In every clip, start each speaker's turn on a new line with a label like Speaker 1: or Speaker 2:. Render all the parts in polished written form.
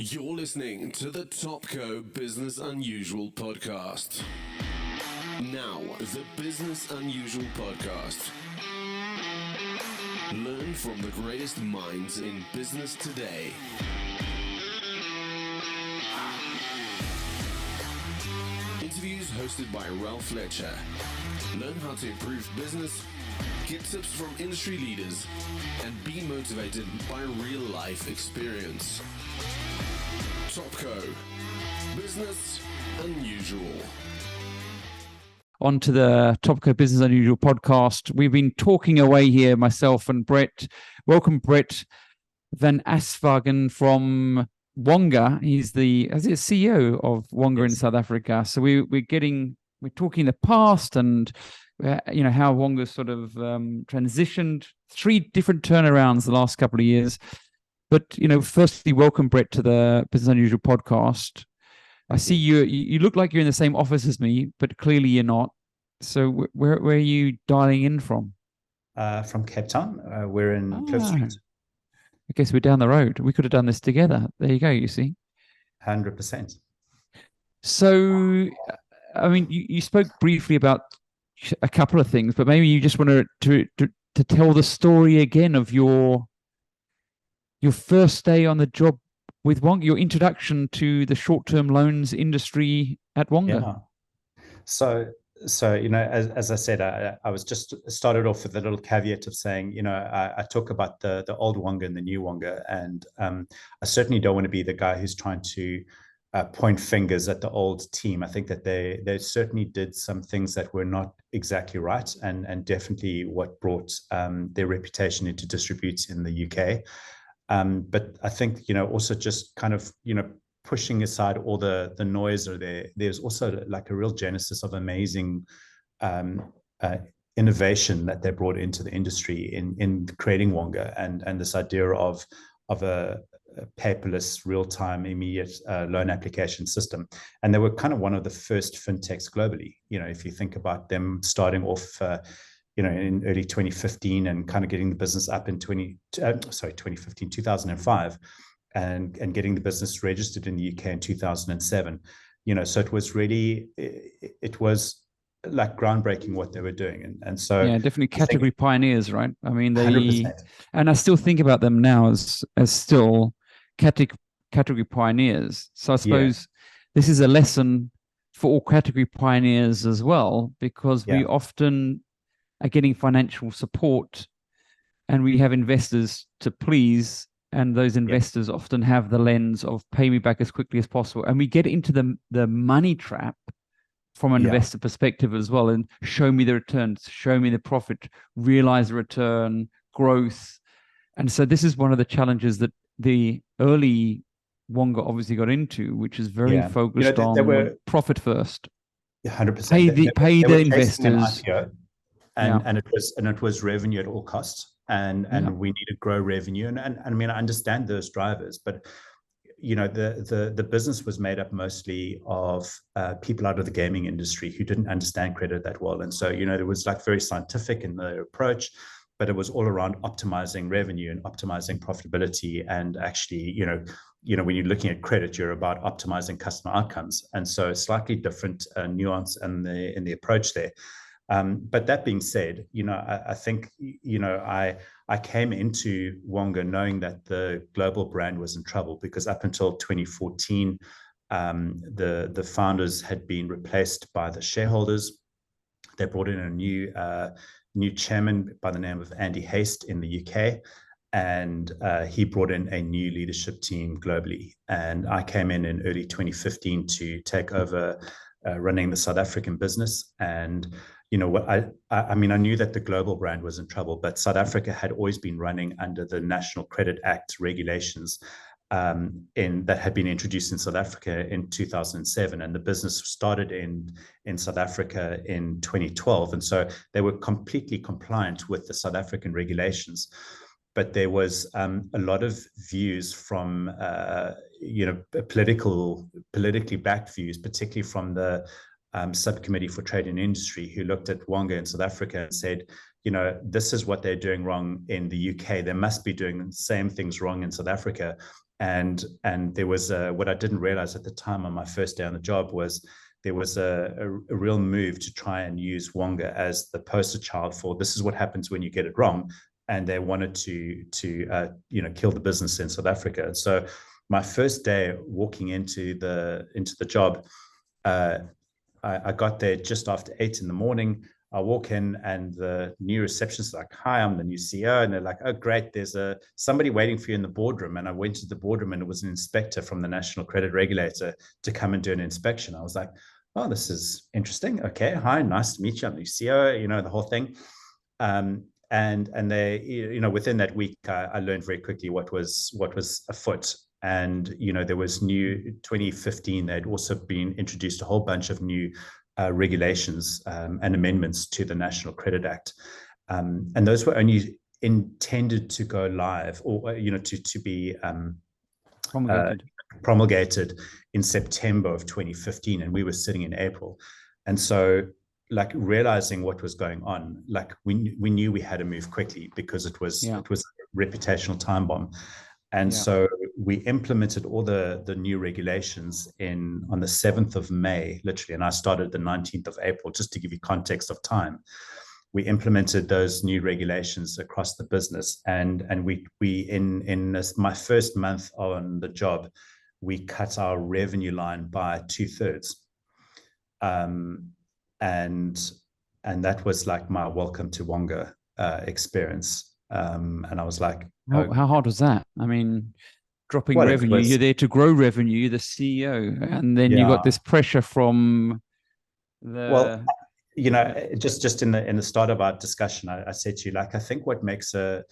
Speaker 1: You're listening to the Topco Business Unusual podcast. Now, the Business Unusual podcast. Learn from the greatest minds in business today. Interviews hosted by Ralph Fletcher. Learn how to improve business, get tips from industry leaders, and be motivated by real-life experience. Topco, Business Unusual.
Speaker 2: On to the Topco Business Unusual podcast. We've been talking away here, myself and Brett. Welcome, Brett van Aswegen from Wonga. He's the CEO of Wonga in South Africa. So we're talking the past and how Wonga sort of transitioned, 3 different turnarounds the last couple of years. But firstly, welcome, Brett, to the Business Unusual podcast. I see you look like you're in the same office as me, but clearly you're not. So where are you dialing in from?
Speaker 3: From Cape Town. We're in Cliff Street.
Speaker 2: I guess we're down the road. We could have done this together. There you go, you see.
Speaker 3: 100%.
Speaker 2: So, I mean, you spoke briefly about a couple of things, but maybe you just want to tell the story again of your first day on the job with Wonga, your introduction to the short-term loans industry at Wonga.
Speaker 3: Yeah. So as I said, I was just started off with a little caveat of saying, I talk about the old Wonga and the new Wonga, and I certainly don't want to be the guy who's trying to point fingers at the old team. I think that they certainly did some things that were not exactly right, and definitely what brought their reputation into disrepute in the UK. But I think, also just kind of, pushing aside all the noise, or there's also like a real genesis of amazing innovation that they brought into the industry in creating Wonga, and this idea of a paperless, real-time, immediate loan application system. And they were kind of one of the first fintechs globally. If you think about them starting off in early 2015 and kind of getting the business up in 2005, and getting the business registered in the UK in 2007. So it was really, it was like groundbreaking what they were doing. And so
Speaker 2: yeah, definitely category pioneers, right? I mean,
Speaker 3: 100%.
Speaker 2: And I still think about them now as still category pioneers. So I suppose this is a lesson for all category pioneers as well, because we often are getting financial support and we have investors to please, and those investors often have the lens of pay me back as quickly as possible, and we get into the money trap from an investor perspective as well, and show me the returns, show me the profit, realize the return, growth. And so this is one of the challenges that the early Wonga obviously got into, which is very focused on profit first.
Speaker 3: 100%.
Speaker 2: Pay the investors.
Speaker 3: And it was revenue at all costs, and we need to grow revenue, and I mean, I understand those drivers, but the business was made up mostly of people out of the gaming industry who didn't understand credit that well, and so it was like very scientific in the approach, but it was all around optimizing revenue and optimizing profitability, and actually when you're looking at credit, you're about optimizing customer outcomes, and so slightly different nuance in the approach there. But that being said, I think, I came into Wonga knowing that the global brand was in trouble, because up until 2014, the founders had been replaced by the shareholders. They brought in a new chairman by the name of Andy Haste in the UK, and he brought in a new leadership team globally. And I came in early 2015 to take over running the South African business. And I mean, I knew that the global brand was in trouble, but South Africa had always been running under the National Credit Act regulations that had been introduced in South Africa in 2007, and the business started in South Africa in 2012, and so they were completely compliant with the South African regulations. But there was a lot of views from politically backed views, particularly from the subcommittee for trade and industry, who looked at Wonga in South Africa and said, this is what they're doing wrong in the UK. They must be doing the same things wrong in South Africa. And there was what I didn't realize at the time on my first day on the job was there was a real move to try and use Wonga as the poster child for this is what happens when you get it wrong. And they wanted to kill the business in South Africa. So my first day walking into the job, I got there just after 8 a.m. I walk in and the new receptionist is like, "Hi, I'm the new CEO." And they're like, "Oh, great. There's somebody waiting for you in the boardroom." And I went to the boardroom and it was an inspector from the National Credit Regulator to come and do an inspection. I was like, "Oh, this is interesting. Okay. Hi, nice to meet you. I'm the new CEO," the whole thing. And they, within that week, I learned very quickly what was afoot. And, there was new 2015, they'd also been introduced a whole bunch of new regulations and amendments to the National Credit Act. And those were only intended to go live or, to be promulgated in September of 2015. And we were sitting in April. And so like realizing what was going on, like we knew we had to move quickly because it was a reputational time bomb. And so we implemented all the new regulations on the 7th of May, literally, and I started the 19th of April, just to give you context of time. We implemented those new regulations across the business, and we in my first month on the job, we cut our revenue line by 2/3, and that was like my welcome to Wonga experience, and I was like,
Speaker 2: how hard was that? I mean, dropping revenue, you're there to grow revenue, you're the CEO, and then you got this pressure from the
Speaker 3: just in the start of our discussion, I said to you, like, I think what makes a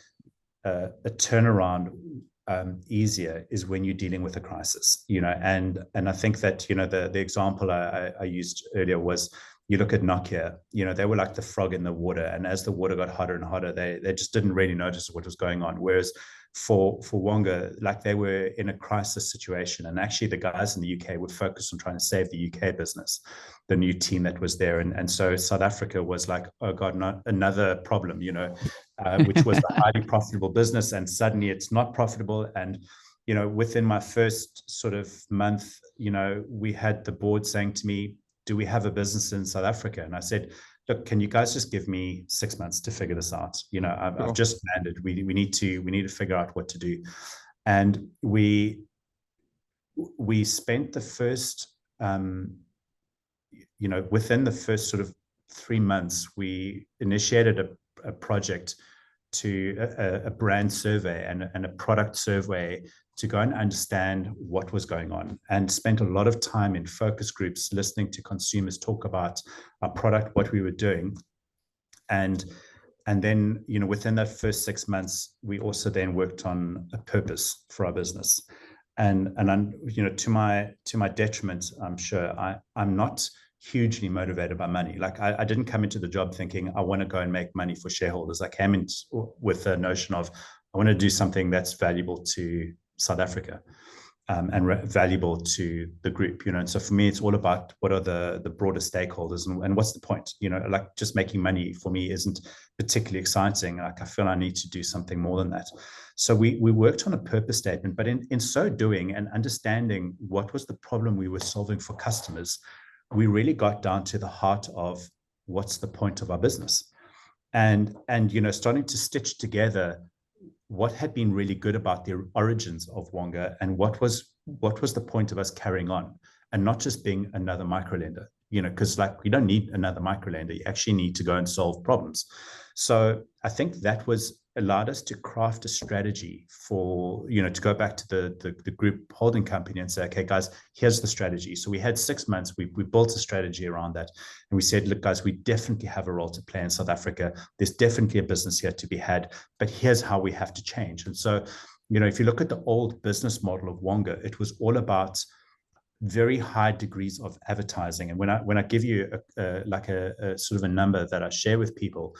Speaker 3: turnaround easier is when you're dealing with a crisis, and I think that the example I used earlier was, you look at Nokia, they were like the frog in the water, and as the water got hotter and hotter, they just didn't really notice what was going on. Whereas for Wonga, like, they were in a crisis situation, and actually the guys in the UK were focused on trying to save the UK business, the new team that was there, and so South Africa was like, oh God, not another problem, which was a highly profitable business, and suddenly it's not profitable. And within my first sort of month, we had the board saying to me, "Do we have a business in South Africa?" And I said, "Look, can you guys just give me 6 months to figure this out? I've just landed. We need to figure out what to do." And we spent the first, within the first sort of 3 months, we initiated a project to a brand survey and a product survey to go and understand what was going on, and spent a lot of time in focus groups listening to consumers talk about our product, what we were doing. And then, within that first 6 months, we also then worked on a purpose for our business. And to my detriment, I'm sure, I'm not hugely motivated by money. Like, I didn't come into the job thinking I want to go and make money for shareholders. I came in with the notion of I want to do something that's valuable to South Africa, and valuable to the group, and so for me, it's all about what are the broader stakeholders, and what's the point, like, just making money for me isn't particularly exciting. Like, I feel I need to do something more than that. So we worked on a purpose statement, but in so doing and understanding what was the problem we were solving for customers, we really got down to the heart of what's the point of our business, and starting to stitch together what had been really good about the origins of Wonga, and what was the point of us carrying on and not just being another microlender, because like, we don't need another microlender. You actually need to go and solve problems. So I think that allowed us to craft a strategy for, to go back to the group holding company and say, okay, guys, here's the strategy. So we had 6 months, we built a strategy around that. And we said, look, guys, we definitely have a role to play in South Africa. There's definitely a business here to be had, but here's how we have to change. And so, if you look at the old business model of Wonga, it was all about very high degrees of advertising. And when I give you a sort of a number that I share with people,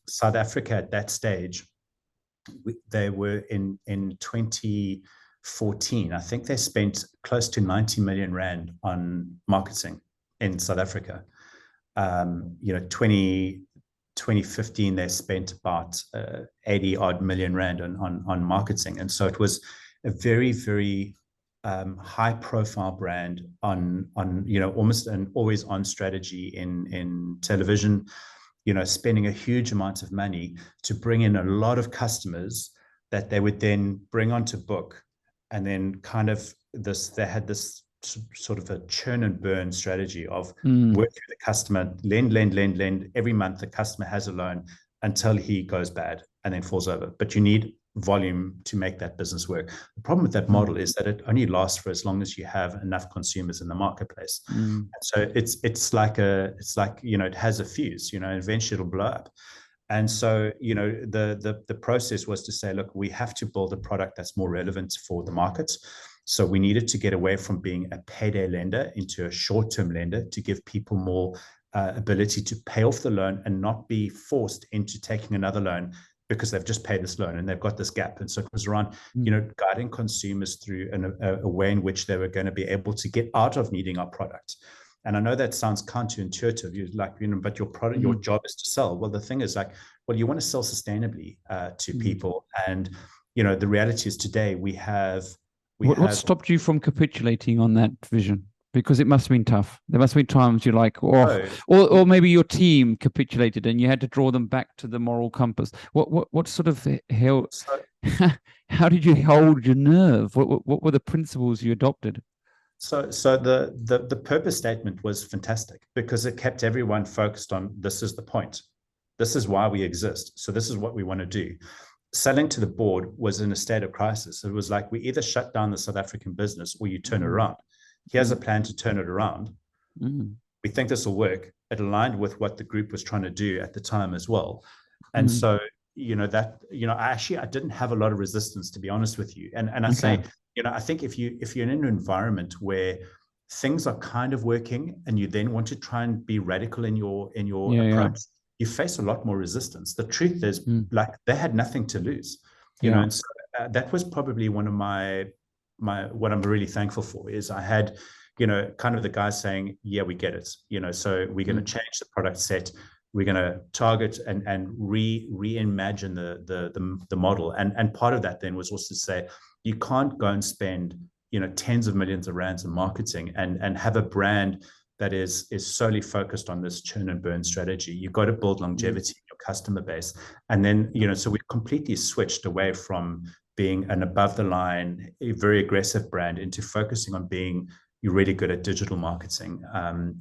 Speaker 3: South Africa at that stage, they were in 2014, I think they spent close to 90 million rand on marketing in South Africa. 2015, they spent about 80 odd million rand on marketing. And so it was a very, very high profile brand on almost an always on strategy in television, spending a huge amount of money to bring in a lot of customers that they would then bring onto book. And then they had this sort of a churn and burn strategy of work through the customer, lend. Every month the customer has a loan until he goes bad and then falls over. But you need volume to make that business work. The problem with that model is that it only lasts for as long as you have enough consumers in the marketplace. So it's like it has a fuse, eventually it'll blow up. And so, the process was to say, look, we have to build a product that's more relevant for the markets. So we needed to get away from being a payday lender into a short-term lender to give people more ability to pay off the loan and not be forced into taking another loan because they've just paid this loan and they've got this gap. And so it was around, guiding consumers through a way in which they were going to be able to get out of needing our product. And I know that sounds counterintuitive, but your product, your job is to sell. Well, the thing is you want to sell sustainably to people. And, the reality is today what
Speaker 2: stopped you from capitulating on that vision? Because it must have been tough. There must have been times you're like, or maybe your team capitulated and you had to draw them back to the moral compass. What sort of how did you hold your nerve? What were the principles you adopted?
Speaker 3: So the purpose statement was fantastic because it kept everyone focused on, this is the point. This is why we exist. So this is what we want to do. Selling to the board was in a state of crisis. It was like, we either shut down the South African business or you turn it around. Here's a plan to turn it around. We think this will work. It aligned with what the group was trying to do at the time as well. And so, I didn't have a lot of resistance, to be honest with you. And I say, I think if you're in an environment where things are kind of working and you then want to try and be radical in your approach, you face a lot more resistance. The truth is, they had nothing to lose, and so that was probably one of my what I'm really thankful for is I had, kind of the guys saying, yeah, we get it, so we're going to change the product set. We're going to target and reimagine the model. And part of that then was also to say, you can't go and spend, tens of millions of rands in marketing and have a brand that is solely focused on this churn and burn strategy. You've got to build longevity in your customer base. And then, so we completely switched away from being an above the line, a very aggressive brand into focusing on being really good at digital marketing, and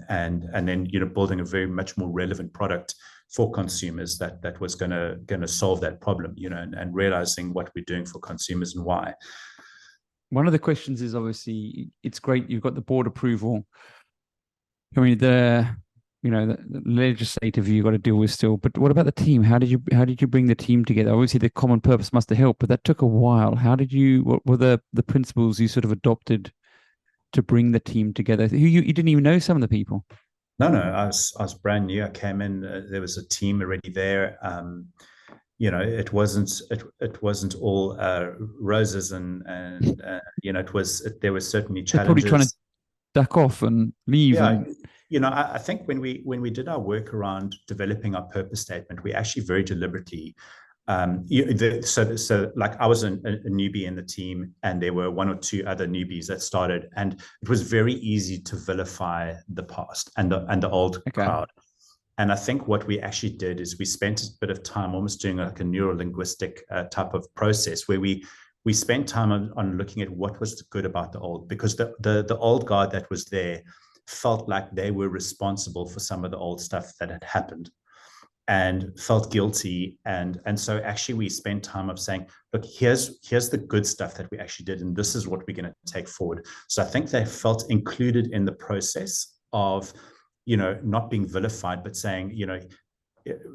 Speaker 3: then building a very much more relevant product for consumers that was going to solve that problem, and realizing what we're doing for consumers and why.
Speaker 2: One of the questions is, obviously, it's great you've got the board approval. I mean, the legislative you've got to deal with still, but what about the team? How did you bring the team together? Obviously the common purpose must have helped, but that took a while. What were the principles you sort of adopted to bring the team together? You didn't even know some of the people.
Speaker 3: No, I was brand new. I came in, there was a team already there. It wasn't all roses and there were certainly challenges.
Speaker 2: They're probably trying to duck off and leave.
Speaker 3: I think when we did our work around developing our purpose statement, we actually very deliberately, so like I was a newbie in the team and there were one or two other newbies that started, and it was very easy to vilify the past and the old crowd. And I think what we actually did is we spent a bit of time almost doing like a neuro-linguistic type of process where we spent time on looking at what was good about the old, because the old guard that was there felt like they were responsible for some of the old stuff that had happened and felt guilty. And so actually we spent time of saying, look, here's the good stuff that we actually did, and this is what we're going to take forward. So I think they felt included in the process of, not being vilified, but saying,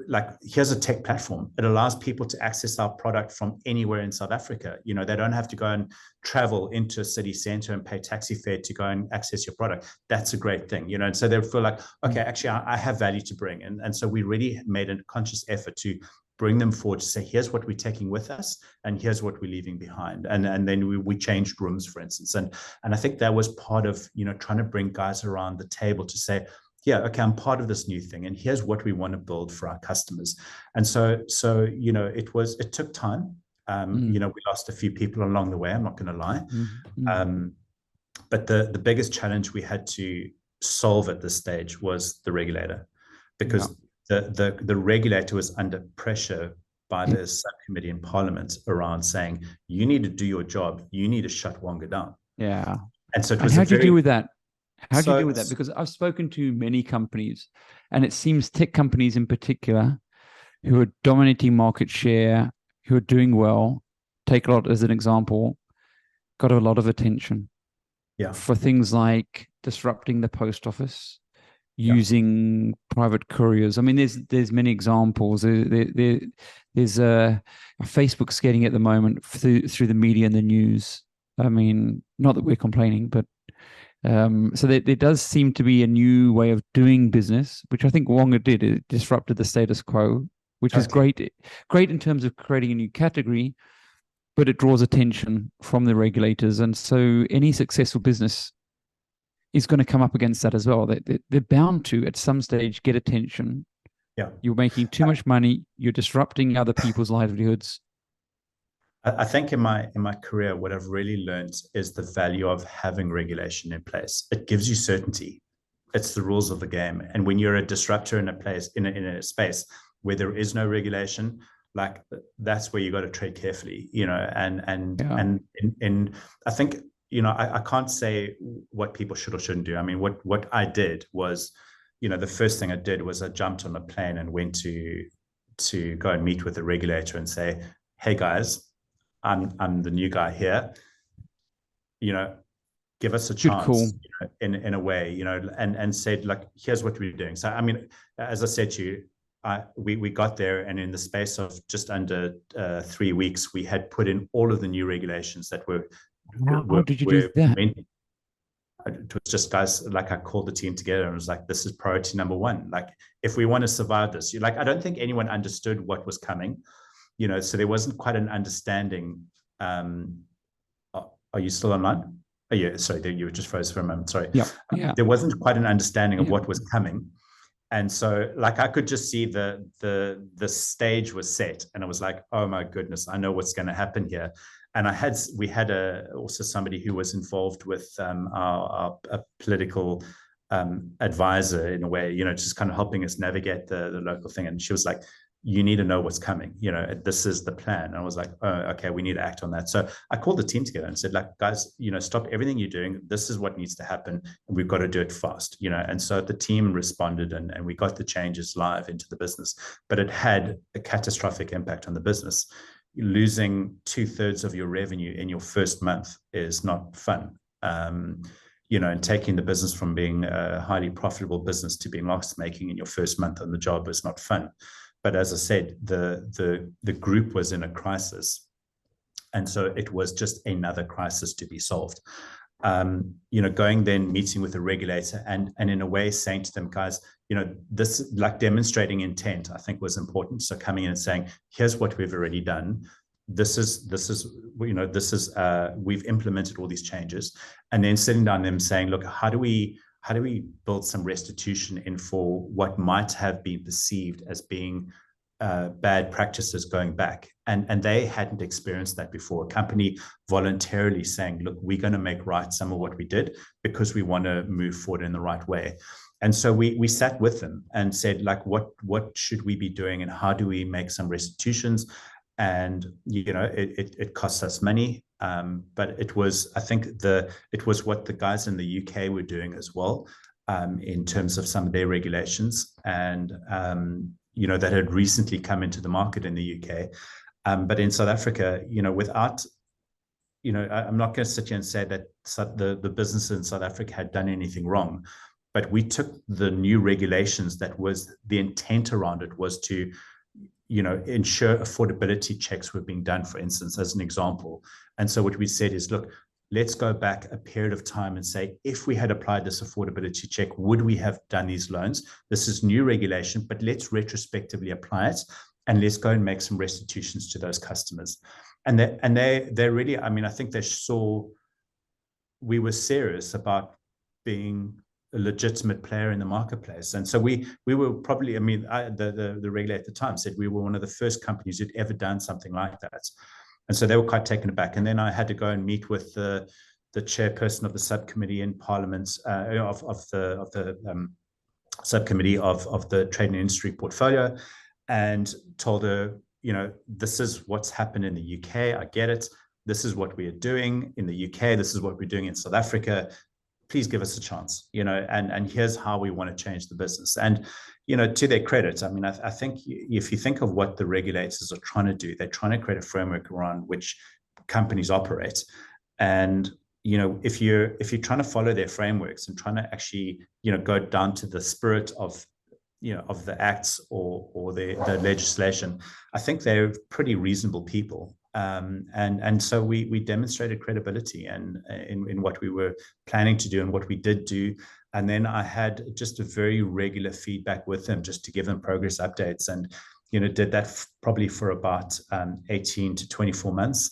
Speaker 3: like, here's a tech platform. It allows people to access our product from anywhere in South Africa. They don't have to go and travel into a city center and pay taxi fare to go and access your product. That's a great thing, and so they feel like, okay, actually I have value to bring. And so we really made a conscious effort to bring them forward to say, here's what we're taking with us and here's what we're leaving behind. And then we changed rooms, for instance. And I think that was part of, trying to bring guys around the table to say, yeah, okay, I'm part of this new thing, and here's what we want to build for our customers. And so it took time. We lost a few people along the way, I'm not going to lie. But the biggest challenge we had to solve at this stage was the regulator, because the regulator was under pressure by the subcommittee in Parliament around saying, you need to do your job, you need to shut Wonga down.
Speaker 2: Yeah.
Speaker 3: And so it was
Speaker 2: how do you deal with that? How do you
Speaker 3: So-
Speaker 2: deal with that? Because I've spoken to many companies, and it seems tech companies in particular who are dominating market share, who are doing well, take a lot as an example, got a lot of attention for things like disrupting the post office, using private couriers. I mean, there's many examples. There's a Facebook getting at the moment through the media and the news. I mean, not that we're complaining, but so there does seem to be a new way of doing business, which I think Wonga did. It disrupted the status quo, which is great in terms of creating a new category, but it draws attention from the regulators. And so any successful business is going to come up against that as well. They're bound to, at some stage, get attention.
Speaker 3: Yeah.
Speaker 2: You're making too much money. You're disrupting other people's livelihoods.
Speaker 3: I think in my career, what I've really learned is the value of having regulation in place. It gives you certainty. It's the rules of the game. And when you're a disruptor in a place, in a space where there is no regulation, like that's where you got to tread carefully, and I think, I can't say what people should or shouldn't do. I mean, what I did was, the first thing I did was I jumped on a plane and went to go and meet with the regulator and say, hey guys, I'm the new guy here, give us a chance, in a way, and said, like, here's what we're doing. So, I mean, as I said to you, we got there, and in the space of just under 3 weeks, we had put in all of the new regulations that were.
Speaker 2: How did you do that?
Speaker 3: It was just, guys, like, I called the team together and was like, this is priority number one. Like, if we want to survive this, I don't think anyone understood what was coming, so there wasn't quite an understanding. Are you still online? Oh, yeah, sorry, you were just froze for a moment. Sorry.
Speaker 2: Yeah.
Speaker 3: There wasn't quite an understanding of what was coming. And so, like, I could just see the stage was set, and I was like, oh my goodness, I know what's going to happen here. And we had also somebody who was involved with our political advisor in a way, just kind of helping us navigate the local thing. And she was like, you need to know what's coming. This is the plan. And I was like, oh, okay, we need to act on that. So I called the team together and said, like, guys, stop everything you're doing. This is what needs to happen, and we've got to do it fast. And so the team responded, and we got the changes live into the business. But it had a catastrophic impact on the business. Losing 2/3 of your revenue in your first month is not fun. And taking the business from being a highly profitable business to being loss-making in your first month on the job is not fun. But as I said, the group was in a crisis, and so it was just another crisis to be solved. Going then meeting with the regulator and in a way saying to them, guys, this, like, demonstrating intent, I think was important. So coming in and saying, here's what we've already done. This is we've implemented all these changes, and then sitting down and them saying, look, how do we build some restitution in for what might have been perceived as being bad practices going back, and they hadn't experienced that before. A company voluntarily saying, look, we're going to make right some of what we did because we want to move forward in the right way. And so we sat with them and said, like, what should we be doing, and how do we make some restitutions? And it costs us money, but it was, I think, it was what the guys in the UK were doing as well, in terms of some of their regulations, and that had recently come into the market in the UK. But in South Africa, without, I'm not going to sit here and say that the business in South Africa had done anything wrong, but we took the new regulations, that was the intent around it was to, ensure affordability checks were being done, for instance, as an example. And so what we said is, look, let's go back a period of time and say, if we had applied this affordability check, would we have done these loans? This is new regulation, but let's retrospectively apply it, and let's go and make some restitutions to those customers. And they really, I mean, I think they saw we were serious about being a legitimate player in the marketplace. And so we were probably, I mean, the regulator at the time said we were one of the first companies who'd ever done something like that. And so they were quite taken aback. And then I had to go and meet with the chairperson of the subcommittee in Parliament of the subcommittee of the trade and industry portfolio, and told her, this is what's happened in the UK. I get it. This is what we are doing in the UK. This is what we're doing in South Africa. Please give us a chance, and here's how we want to change the business. And, to their credit, I mean, I think if you think of what the regulators are trying to do, they're trying to create a framework around which companies operate. And, if you're trying to follow their frameworks and trying to actually, go down to the spirit of the acts or the legislation, I think they're pretty reasonable people. And so we demonstrated credibility and in what we were planning to do and what we did do. And then I had just a very regular feedback with them just to give them progress updates, and did that probably for about 18 to 24 months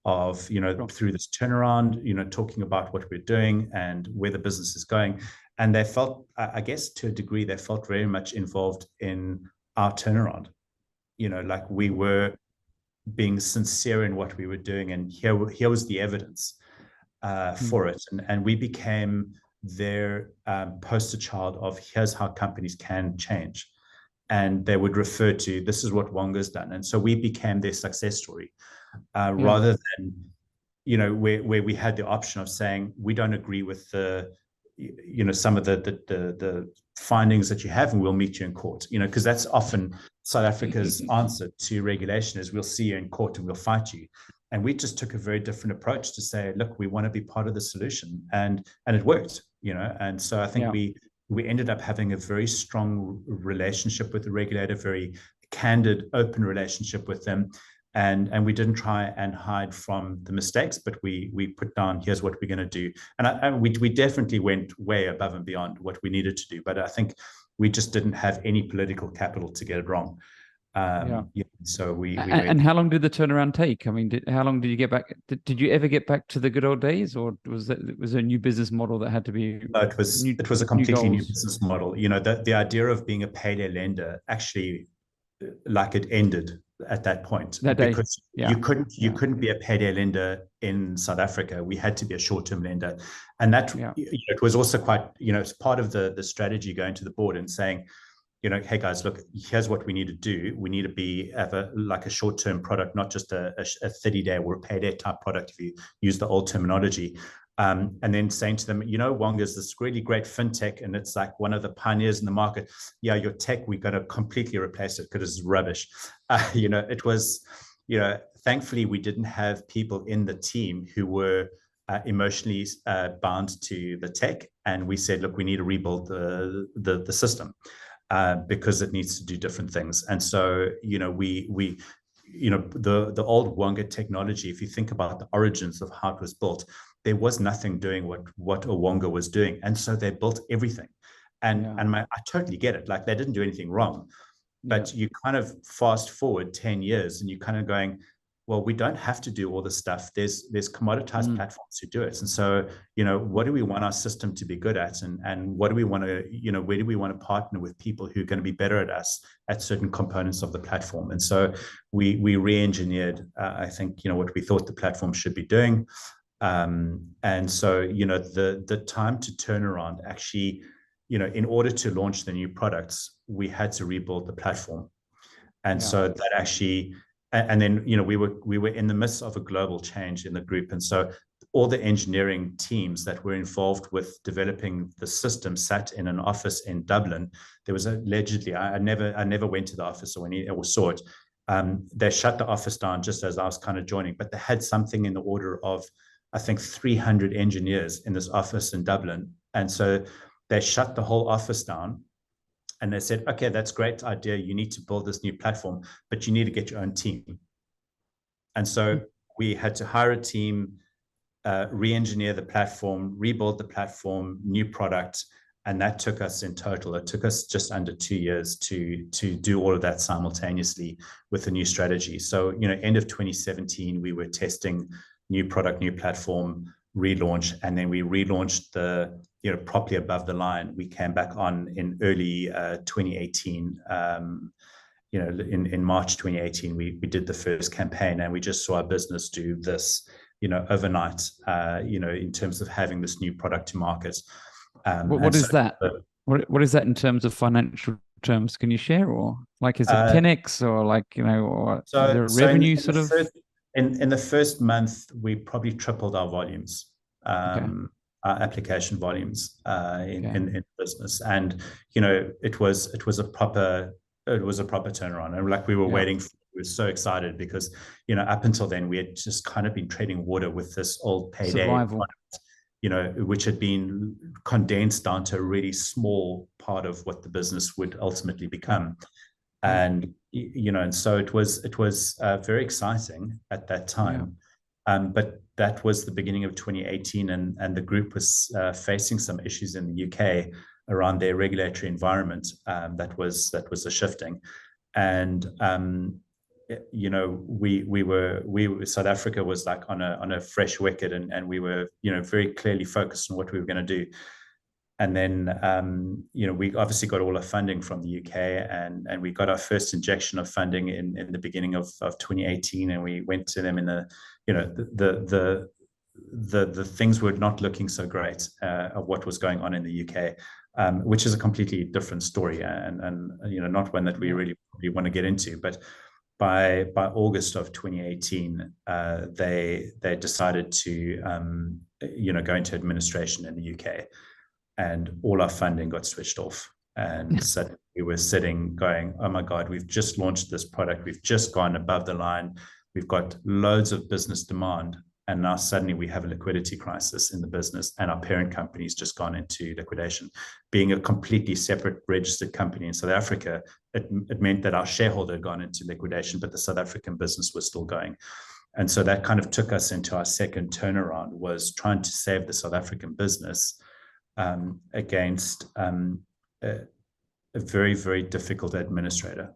Speaker 3: of through this turnaround, talking about what we're doing and where the business is going. And they felt, I guess to a degree, they felt very much involved in our turnaround, like we were being sincere in what we were doing, and here was the evidence for it, and we became their poster child of here's how companies can change, and they would refer to this is what Wonga's done, and so we became their success story, rather than where we had the option of saying we don't agree with the some of the findings that you have, and we'll meet you in court, because that's often South Africa's answer to regulation is we'll see you in court and we'll fight you. And we just took a very different approach to say, look, we want to be part of the solution, and it worked, and so I think we ended up having a very strong relationship with the regulator, very candid, open relationship with them. And we didn't try and hide from the mistakes, but we put down, here's what we're going to do. And we definitely went way above and beyond what we needed to do. But I think we just didn't have any political capital to get it wrong. So we
Speaker 2: and how long did the turnaround take? I mean, how long did you get back? Did you ever get back to the good old days, or was it a new business model that had to be?
Speaker 3: No, it was a completely new business model. The idea of being a payday lender actually, like, it ended at that point, because you couldn't be a payday lender in South Africa. We had to be a short-term lender, and that it was also quite it's part of the strategy going to the board and saying, hey guys, look, here's what we need to do. We need to have a short-term product, not just a 30-day or a payday type product, if you use the old terminology. And then saying to them, Wonga is this really great fintech, and it's like one of the pioneers in the market. Yeah, your tech, we're going to completely replace it because it's rubbish. It was, thankfully we didn't have people in the team who were emotionally bound to the tech, and we said, look, we need to rebuild the system because it needs to do different things. And so, the old Wonga technology, if you think about the origins of how it was built, there was nothing doing what a Wonga was doing. And so they built everything. And I totally get it. Like, they didn't do anything wrong. But you kind of fast forward 10 years and you're kind of going, well, we don't have to do all this stuff. There's commoditized platforms who do it. And so, what do we want our system to be good at? And what do we want to, where do we want to partner with people who are going to be better at us at certain components of the platform? And so we re-engineered, I think, what we thought the platform should be doing. And so, the time to turn around actually, in order to launch the new products, we had to rebuild the platform. And so that actually, and then, we were in the midst of a global change in the group. And so all the engineering teams that were involved with developing the system sat in an office in Dublin. There was allegedly, I never went to the office or saw it. They shut the office down just as I was kind of joining, but they had something in the order of, I think, 300 engineers in this office in Dublin. And so they shut the whole office down, and they said, okay, that's a great idea. You need to build this new platform, but you need to get your own team. And so we had to hire a team, re-engineer the platform, rebuild the platform, new product. And that took us in total, it took us just under 2 years to do all of that simultaneously with a new strategy. So, end of 2017, we were testing new product, new platform, relaunch, and then we relaunched properly above the line. We came back on in early 2018, in March 2018, we did the first campaign, and we just saw our business do this, overnight, in terms of having this new product to market.
Speaker 2: What is that? What is that in terms of financial terms? Can you share, or like, is it 10x, or like, or is there a revenue sort of?
Speaker 3: In the first month, we probably tripled our volumes, our application volumes in business, and it was a proper turnaround, and like we were waiting for. We were so excited because up until then we had just kind of been trading water with this old payday
Speaker 2: Survival.
Speaker 3: product, which had been condensed down to a really small part of what the business would ultimately become. And and so it was very exciting at that time. But that was the beginning of 2018, and the group was facing some issues in the UK around their regulatory environment that was a shifting. And South Africa was like on a fresh wicket, and we were very clearly focused on what we were going to do. And then we obviously got all our funding from the UK, and we got our first injection of funding in the beginning of 2018, and we went to them in the things were not looking so great of what was going on in the UK, which is a completely different story, and not one that we really want to get into. But by August of 2018, they decided to go into administration in the UK, and all our funding got switched off. And suddenly we were sitting going, oh my God, we've just launched this product, we've just gone above the line, we've got loads of business demand, and now suddenly we have a liquidity crisis in the business, and our parent company's just gone into liquidation. Being a completely separate registered company in South Africa, it meant that our shareholder had gone into liquidation, but the South African business was still going. And so that kind of took us into our second turnaround, was trying to save the South African business against a very, very difficult administrator.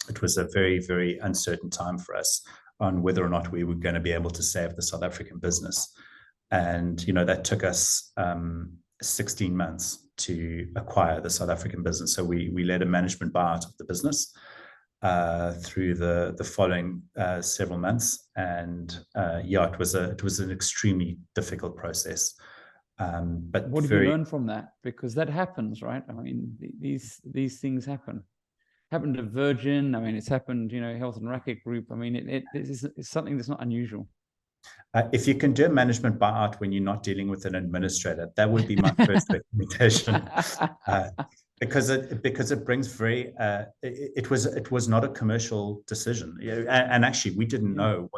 Speaker 3: It was a very, very uncertain time for us on whether or not we were going to be able to save the South African business. And, that took us 16 months to acquire the South African business. So we led a management buyout of the business through the following several months. And it was an extremely difficult process. But
Speaker 2: what did you learn from that? Because that happens, right? I mean, these things happen. Happened to Virgin. I mean, it's happened, Health and Racket Group. I mean, it's something that's not unusual.
Speaker 3: If you can do a management buyout when you're not dealing with an administrator, that would be my first recommendation. Because it brings very. It was not a commercial decision, and actually we didn't know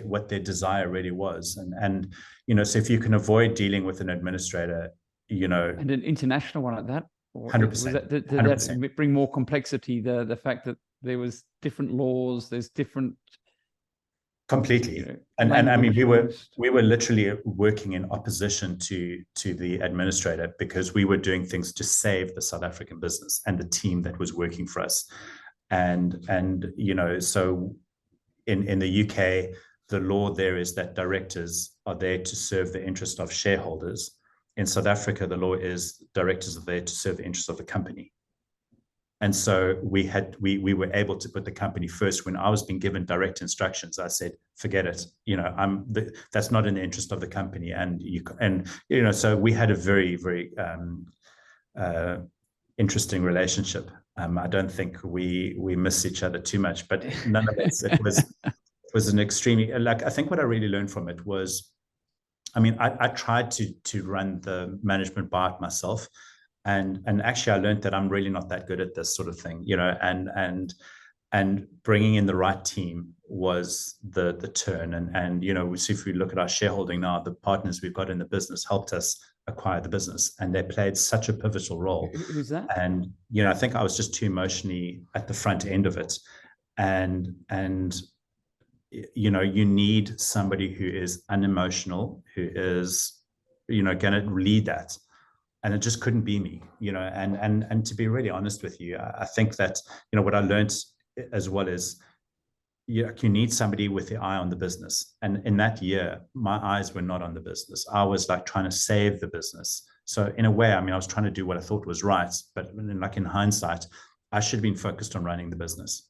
Speaker 3: what their desire really was, and so if you can avoid dealing with an administrator,
Speaker 2: and an international one at that.
Speaker 3: 100%.
Speaker 2: Did that bring more complexity? The fact that there was different laws, there's different.
Speaker 3: Completely, and I mean we were literally working in opposition to the administrator, because we were doing things to save the South African business and the team that was working for us, and so in the UK, the law there is that directors are there to serve the interest of shareholders. In South Africa, the law is directors are there to serve the interest of the company. And so we were able to put the company first. When I was being given direct instructions, I said, forget it. That's not in the interest of the company. So we had a very, very interesting relationship. I don't think we miss each other too much, but nonetheless, it was an extremely, I think what I really learned from it was, I tried to run the management buyout myself. And actually, I learned that I'm really not that good at this sort of thing, and bringing in the right team was the turn. And we see, if we look at our shareholding now, the partners we've got in the business helped us acquire the business, and they played such a pivotal role.
Speaker 2: Who's that?
Speaker 3: And I think I was just too emotionally at the front end of it, and you need somebody who is unemotional, who is going to lead that. And it just couldn't be me, and to be really honest with you, I think that, what I learned as well is you need somebody with the eye on the business. And in that year, my eyes were not on the business. I was like trying to save the business. So in a way, I was trying to do what I thought was right, but in hindsight, I should have been focused on running the business.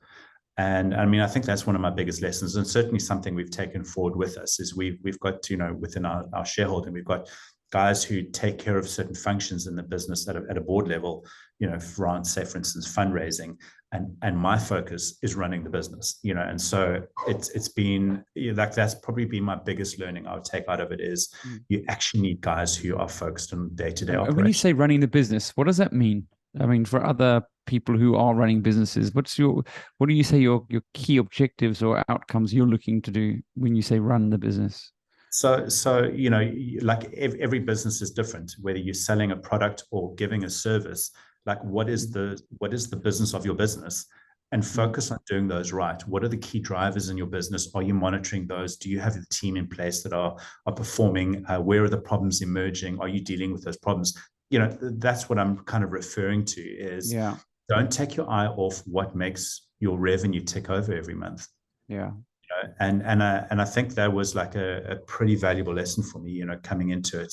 Speaker 3: And I mean, I think that's one of my biggest lessons, and certainly something we've taken forward with us is we've got, within our shareholding, we've got guys who take care of certain functions in the business at a board level, say, for instance, fundraising. And my focus is running the business, and so it's been like, that's probably been my biggest learning I would take out of it is you actually need guys who are focused on day-to-day operations.
Speaker 2: When you say running the business, what does that mean? I mean, for other people who are running businesses, what do you say your key objectives or outcomes you're looking to do when you say run the business?
Speaker 3: So like every business is different, whether you're selling a product or giving a service. Like, what is the business of your business, and focus on doing those right. What are the key drivers in your business? Are you monitoring those? Do you have the team in place that are performing? Where are the problems emerging? Are you dealing with those problems? That's what I'm kind of referring to is, don't take your eye off what makes your revenue tick over every month.
Speaker 2: Yeah.
Speaker 3: And I think that was like a pretty valuable lesson for me, coming into it.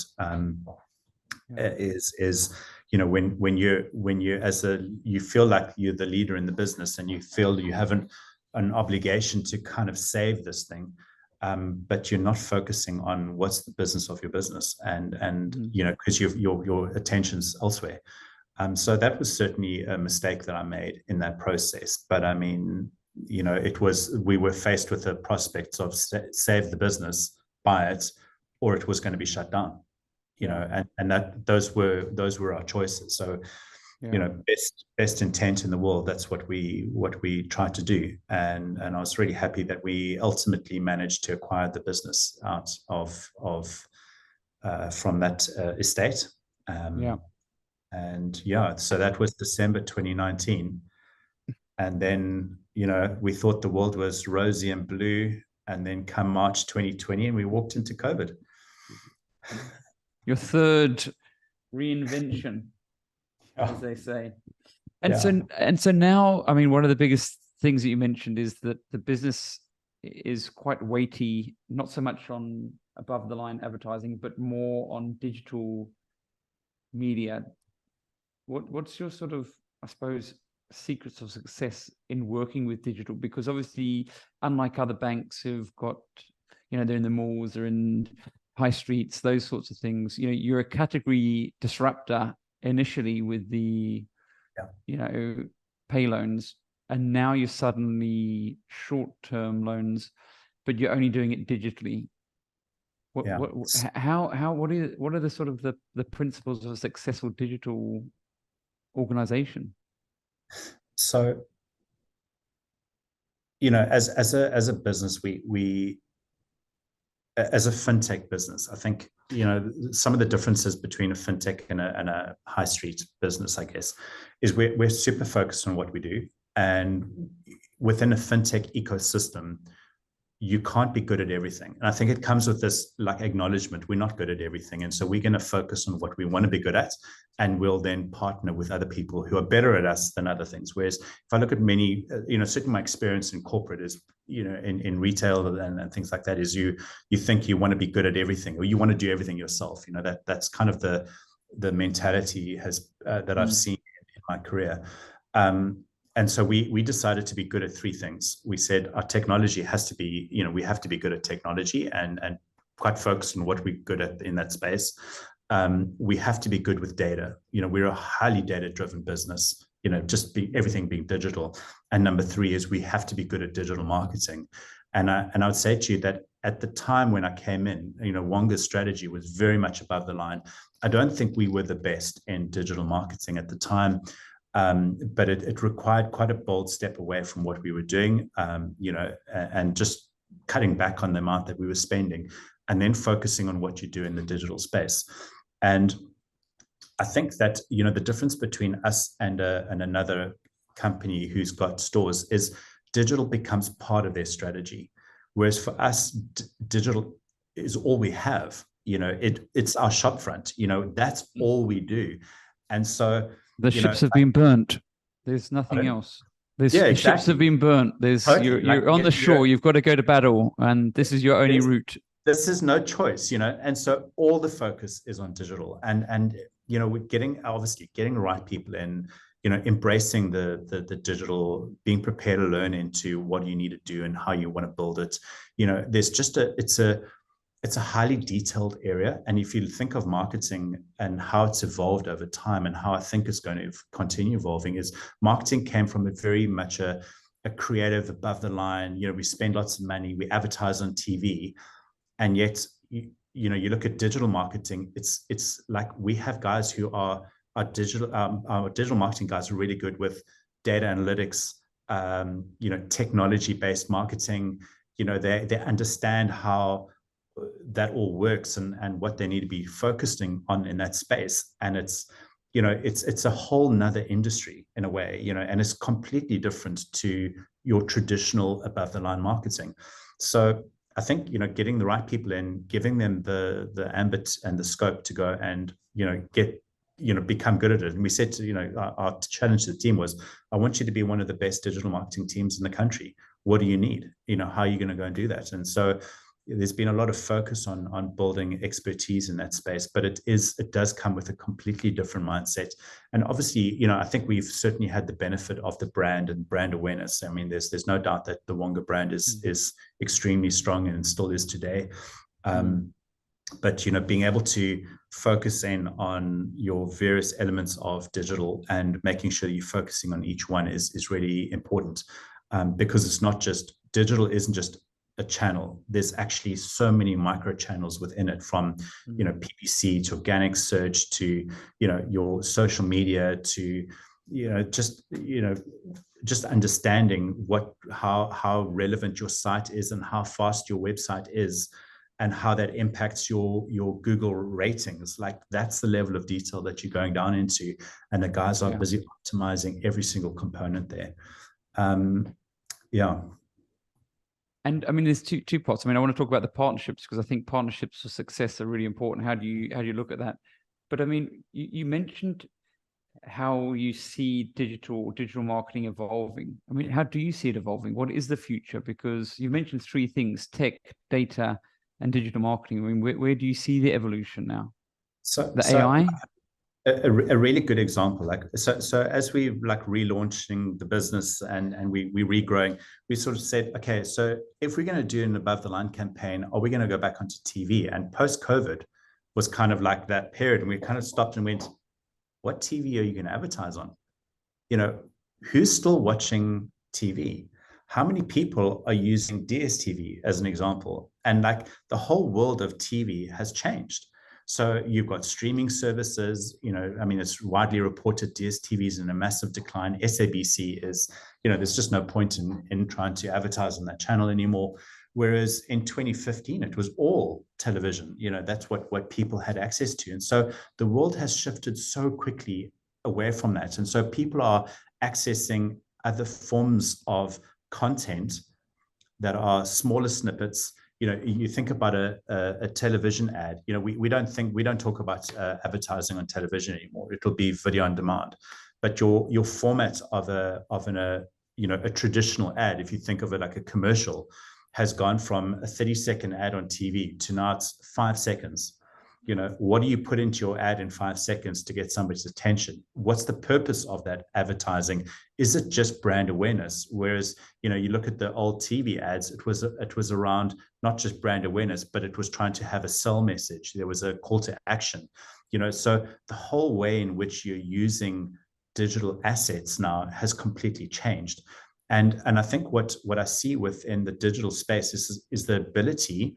Speaker 3: Is when you feel like you're the leader in the business and you feel you have an obligation to kind of save this thing, but you're not focusing on what's the business of your business, and because your attention's elsewhere. So that was certainly a mistake that I made in that process. But I mean, we were faced with the prospects of save the business, buy it, or it was going to be shut down. And that those were our choices. So, best intent in the world. That's what we tried to do. And I was really happy that we ultimately managed to acquire the business out of from that estate. So that was December 2019. And then, we thought the world was rosy and blue. And then come March 2020, and we walked into COVID.
Speaker 2: Your third reinvention, as they say. And so now, I mean, one of the biggest things that you mentioned is that the business is quite weighty, not so much on above the line advertising, but more on digital media. What's your sort of, I suppose, secrets of success in working with digital? Because obviously, unlike other banks who've got, they're in the malls, they're in high streets, those sorts of things, you're a category disruptor initially with the pay loans, and now you're suddenly short-term loans, but you're only doing it digitally. What are the sort of the principles of a successful digital organization?
Speaker 3: So, as a business, we as a fintech business, I think, some of the differences between a fintech and a high street business, I guess, is we're super focused on what we do. And within a fintech ecosystem, you can't be good at everything. And I think it comes with this like acknowledgement, we're not good at everything. And so we're going to focus on what we want to be good at. And we'll then partner with other people who are better at us than other things. Whereas if I look at many, certainly my experience in corporate is, in retail and things like that, is you think you want to be good at everything, or you want to do everything yourself. That's kind of the mentality that I've seen in my career. And so we decided to be good at three things. We said our technology has to be, we have to be good at technology and quite focused on what we're good at in that space. We have to be good with data. We're a highly data-driven business, everything being digital. And number three is we have to be good at digital marketing. And I would say to you that at the time when I came in, Wonga's strategy was very much above the line. I don't think we were the best in digital marketing at the time. But it required quite a bold step away from what we were doing, and just cutting back on the amount that we were spending, and then focusing on what you do in the digital space. And I think that, the difference between us and another company who's got stores is digital becomes part of their strategy. Whereas for us, digital is all we have. It's our shop front. That's all we do. And so
Speaker 2: the ships have been burnt. There's nothing else. The ships have been burnt. You're on the shore. You've got to go to battle, and this is your only route.
Speaker 3: This is no choice, And so all the focus is on digital, and we're getting the right people in, embracing the digital, being prepared to learn into what you need to do and how you want to build it. There's just it's a highly detailed area. And if you think of marketing and how it's evolved over time and how I think it's going to continue evolving, is marketing came from a very much a creative, above the line, we spend lots of money, we advertise on TV. And yet, you look at digital marketing, it's like we have guys who are our digital marketing guys are really good with data analytics, technology-based marketing. They understand how that all works and what they need to be focusing on in that space. And it's a whole nother industry in a way, and it's completely different to your traditional above the line marketing. So I think, getting the right people in, giving them the ambit and the scope to go and, become good at it. And we said to, our challenge to the team was, I want you to be one of the best digital marketing teams in the country. What do you need? How are you going to go and do that? And so there's been a lot of focus on building expertise in that space, but it does come with a completely different mindset. And obviously, I think we've certainly had the benefit of the brand and brand awareness. I mean, there's no doubt that the Wonga brand is extremely strong and still is today. But being able to focus in on your various elements of digital and making sure you're focusing on each one is really important, because it's not just digital, isn't just a channel. There's actually so many micro channels within it, from PPC to organic search to your social media to just understanding how relevant your site is and how fast your website is and how that impacts your Google ratings. Like, that's the level of detail that you're going down into, and the guys are busy optimizing every single component there.
Speaker 2: And I mean, there's two parts. I mean, I want to talk about the partnerships, because I think partnerships for success are really important. How do you look at that? But I mean, you mentioned how you see digital marketing evolving. I mean, how do you see it evolving? What is the future? Because you mentioned three things: tech, data, and digital marketing. I mean, where do you see the evolution now? So AI?
Speaker 3: A really good example, so as we relaunching the business and we regrowing, we sort of said, okay, so if we're going to do an above the line campaign, are we going to go back onto TV? And post COVID was kind of like that period, and we kind of stopped and went, what TV are you going to advertise on? Who's still watching TV? How many people are using DSTV as an example? And the whole world of TV has changed. So you've got streaming services, I mean, it's widely reported DSTV is in a massive decline. SABC is, there's just no point in trying to advertise on that channel anymore. Whereas in 2015, it was all television, that's what people had access to. And so the world has shifted so quickly away from that. And so people are accessing other forms of content that are smaller snippets. You think about a television ad. We don't talk about advertising on television anymore. It'll be video on demand. But your format of a traditional ad, if you think of it like a commercial, has gone from a 30-second ad on TV to now it's 5 seconds. What do you put into your ad in 5 seconds to get somebody's attention? What's the purpose of that advertising? Is it just brand awareness? Whereas, you look at the old TV ads, it was around not just brand awareness, but it was trying to have a sell message. There was a call to action, so the whole way in which you're using digital assets now has completely changed. And I think what I see within the digital space is the ability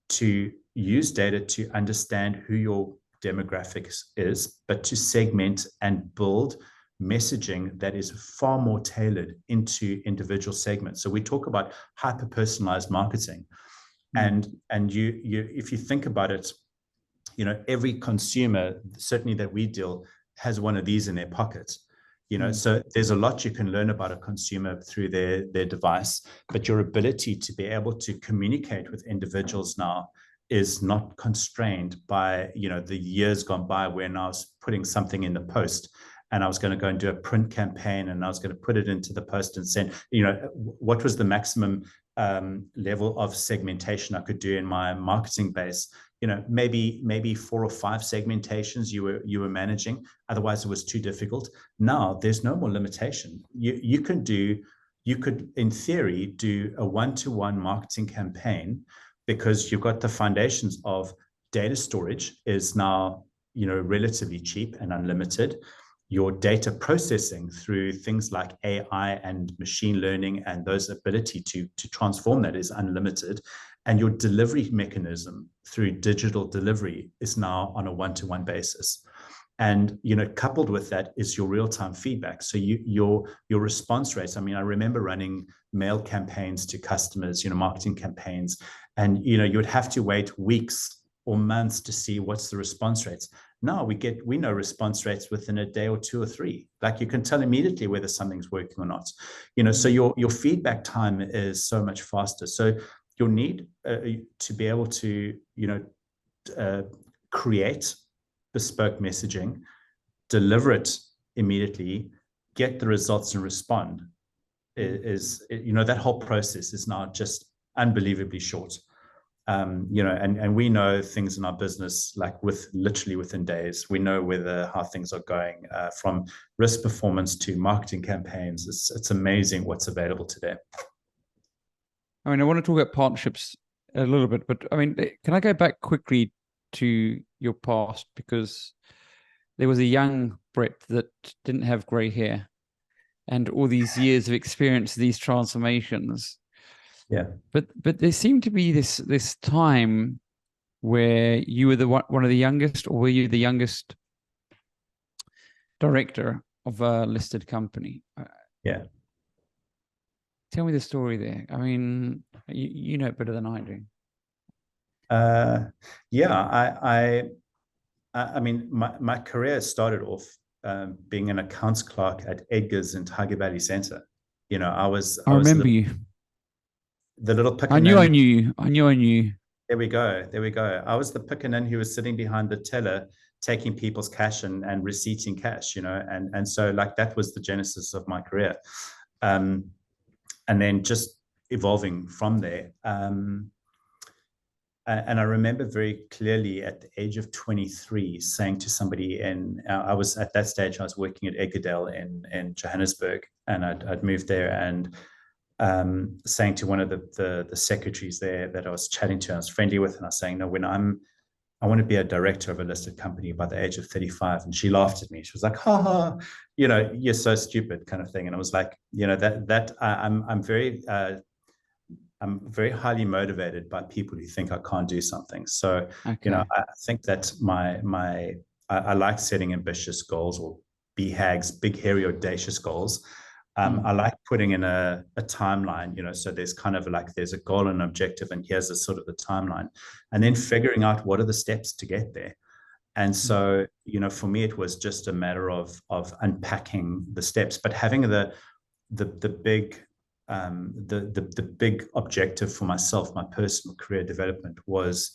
Speaker 3: to use data to understand who your demographics is, but to segment and build messaging that is far more tailored into individual segments. So we talk about hyper-personalized marketing. And you if you think about it, every consumer, certainly that we deal, has one of these in their pocket. So there's a lot you can learn about a consumer through their device, but your ability to be able to communicate with individuals now is not constrained by, the years gone by when I was putting something in the post and I was going to go and do a print campaign and I was going to put it into the post and send, what was the maximum level of segmentation I could do in my marketing base. maybe 4 or 5 segmentations you were managing. Otherwise, it was too difficult. Now there's no more limitation. You could, in theory, do a one-to-one marketing campaign, because you've got the foundations of data storage is now, relatively cheap and unlimited. Your data processing through things like AI and machine learning and those ability to transform that is unlimited. And your delivery mechanism through digital delivery is now on a one-to-one basis. And, coupled with that is your real-time feedback. So your response rates. I mean, I remember running mail campaigns to customers, marketing campaigns, and, you would have to wait weeks or months to see what's the response rates. Now we know response rates within a day or 2 or 3. Like, you can tell immediately whether something's working or not. So your feedback time is so much faster. So you'll need to be able to, create bespoke messaging, deliver it immediately, get the results and respond. That whole process is now just unbelievably short. And we know things in our business, like literally within days. We know how things are going, from risk performance to marketing campaigns. It's amazing what's available today.
Speaker 2: I mean, I want to talk about partnerships a little bit, but I mean, can I go back quickly to your past? Because there was a young Brett that didn't have grey hair, and all these years of experience, these transformations.
Speaker 3: Yeah.
Speaker 2: But there seemed to be this time where you were one of the youngest, or were you the youngest director of a listed company?
Speaker 3: Yeah.
Speaker 2: Tell me the story there. I mean, you know it better than I do.
Speaker 3: Yeah, I mean, my career started off being an accounts clerk at Edgar's in Tiger Valley Centre. I
Speaker 2: remember you.
Speaker 3: The little pick.
Speaker 2: I knew you.
Speaker 3: There we go. I was the pickanin who was sitting behind the teller, taking people's cash and receipting cash, and so, like, that was the genesis of my career. And then just evolving from there. And I remember very clearly at the age of 23 saying to somebody, I was at that stage, I was working at Eggerdale in Johannesburg, and I'd moved there, and saying to one of the secretaries there that I was chatting to, I was friendly with, and I was saying, no, I want to be a director of a listed company by the age of 35. And she laughed at me. She was like, ha ha, you're so stupid, kind of thing. And I was like, I'm very highly motivated by people who think I can't do something. So,
Speaker 2: okay.
Speaker 3: I think that I like setting ambitious goals, or BHAGs, big, hairy, audacious goals. I like putting in a timeline, so there's kind of like, there's a goal and objective, and here's a sort of the timeline, and then figuring out what are the steps to get there. And so, for me, it was just a matter of unpacking the steps, but having the big objective for myself, my personal career development, was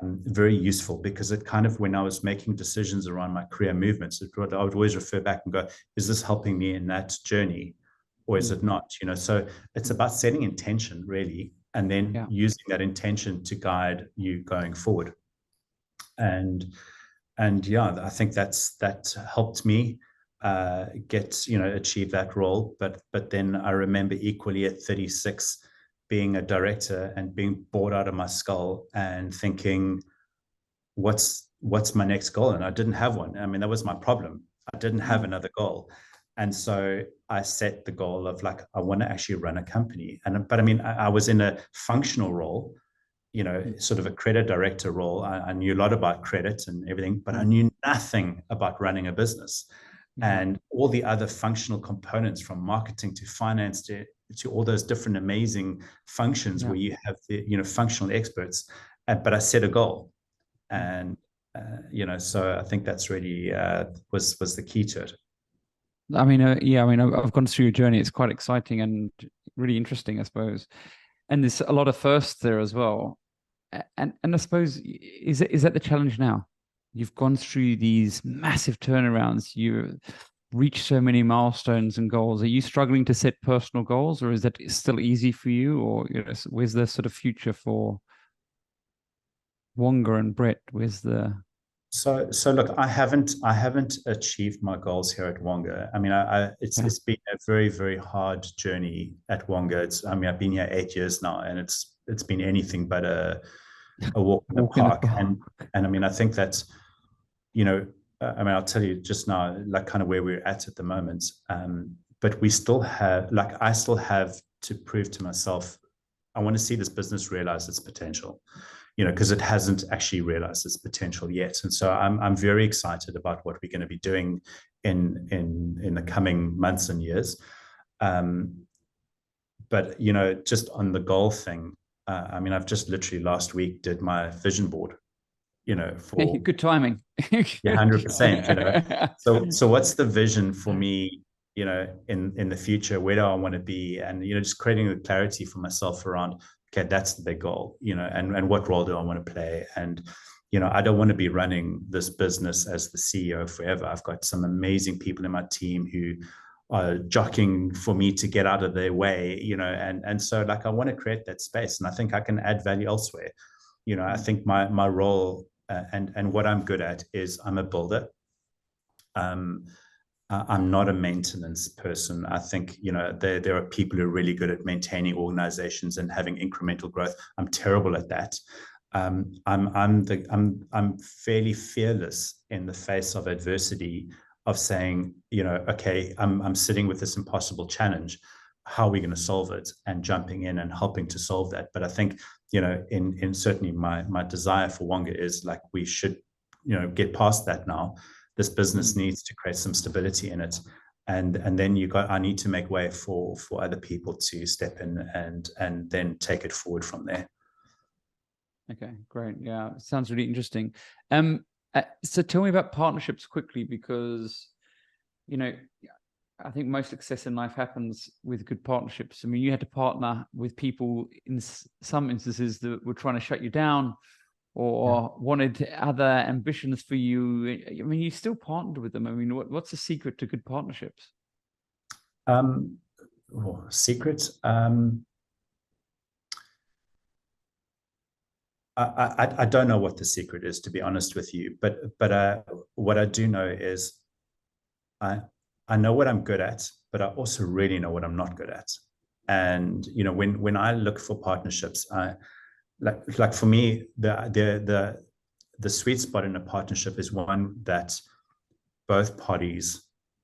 Speaker 3: very useful, because it kind of, when I was making decisions around my career movements, I would always refer back and go, is this helping me in that journey, or is it not? So it's about setting intention, really, and then using that intention to guide you going forward. And I think that helped me achieve that role. But then I remember equally at 36 being a director and being bored out of my skull and thinking, what's my next goal? And I didn't have one. I mean, that was my problem. I didn't have another goal. And so I set the goal of, like, I want to actually run a company. But I mean, I was in a functional role, sort of a credit director role. I knew a lot about credit and everything, but I knew nothing about running a business. And all the other functional components, from marketing to finance to all those different amazing functions where you have the functional experts. But I set a goal, and so I think that's really was the key to it.
Speaker 2: I mean, I've gone through your journey. It's quite exciting and really interesting, I suppose. And there's a lot of firsts there as well. And I suppose, is that the challenge now? You've gone through these massive turnarounds. You've reached so many milestones and goals. Are you struggling to set personal goals, or is that still easy for you? Or where's the sort of future for? Wonga and Brett? Where's the...
Speaker 3: So look, I haven't achieved my goals here at Wonga. I mean, it's been a very, very hard journey at Wonga. I've been here 8 years now, and it's been anything but a walk in the park. And I mean, I think that, I'll tell you just now, like kind of where we're at the moment. But we still have, I still have to prove to myself, I want to see this business realize its potential, because it hasn't actually realized its potential yet. And so I'm very excited about what we're going to be doing in the coming months and years. But, just on the goal thing, I've just literally last week did my vision board, for
Speaker 2: good timing.
Speaker 3: Yeah, 100%, So what's the vision for me, in the future? Where do I want to be? And, just creating the clarity for myself around, okay, that's the big goal, and what role do I want to play? And, I don't want to be running this business as the CEO forever. I've got some amazing people in my team who are jockeying for me to get out of their way, and so I want to create that space, and I think I can add value elsewhere. I think my role and what I'm good at is I'm a builder. I'm not a maintenance person. I think, there are people who are really good at maintaining organizations and having incremental growth. I'm terrible at that. I'm fairly fearless in the face of adversity, of saying, okay, I'm sitting with this impossible challenge. How are we going to solve it? And jumping in and helping to solve that. But I think, in certainly my desire for Wonga is we should, get past that now. This business needs to create some stability in it. And then I need to make way for other people to step in and then take it forward from there.
Speaker 2: Okay, great. Yeah, sounds really interesting. So tell me about partnerships quickly, because, I think most success in life happens with good partnerships. I mean, you had to partner with people in some instances that were trying to shut you down or wanted other ambitions for you. I mean, you still partnered with them. I mean, what's the secret to good partnerships?
Speaker 3: Secrets? I don't know what the secret is, to be honest with you. But what I do know is I know what I'm good at, but I also really know what I'm not good at. And when I look for partnerships, like for me, the sweet spot in a partnership is one that both parties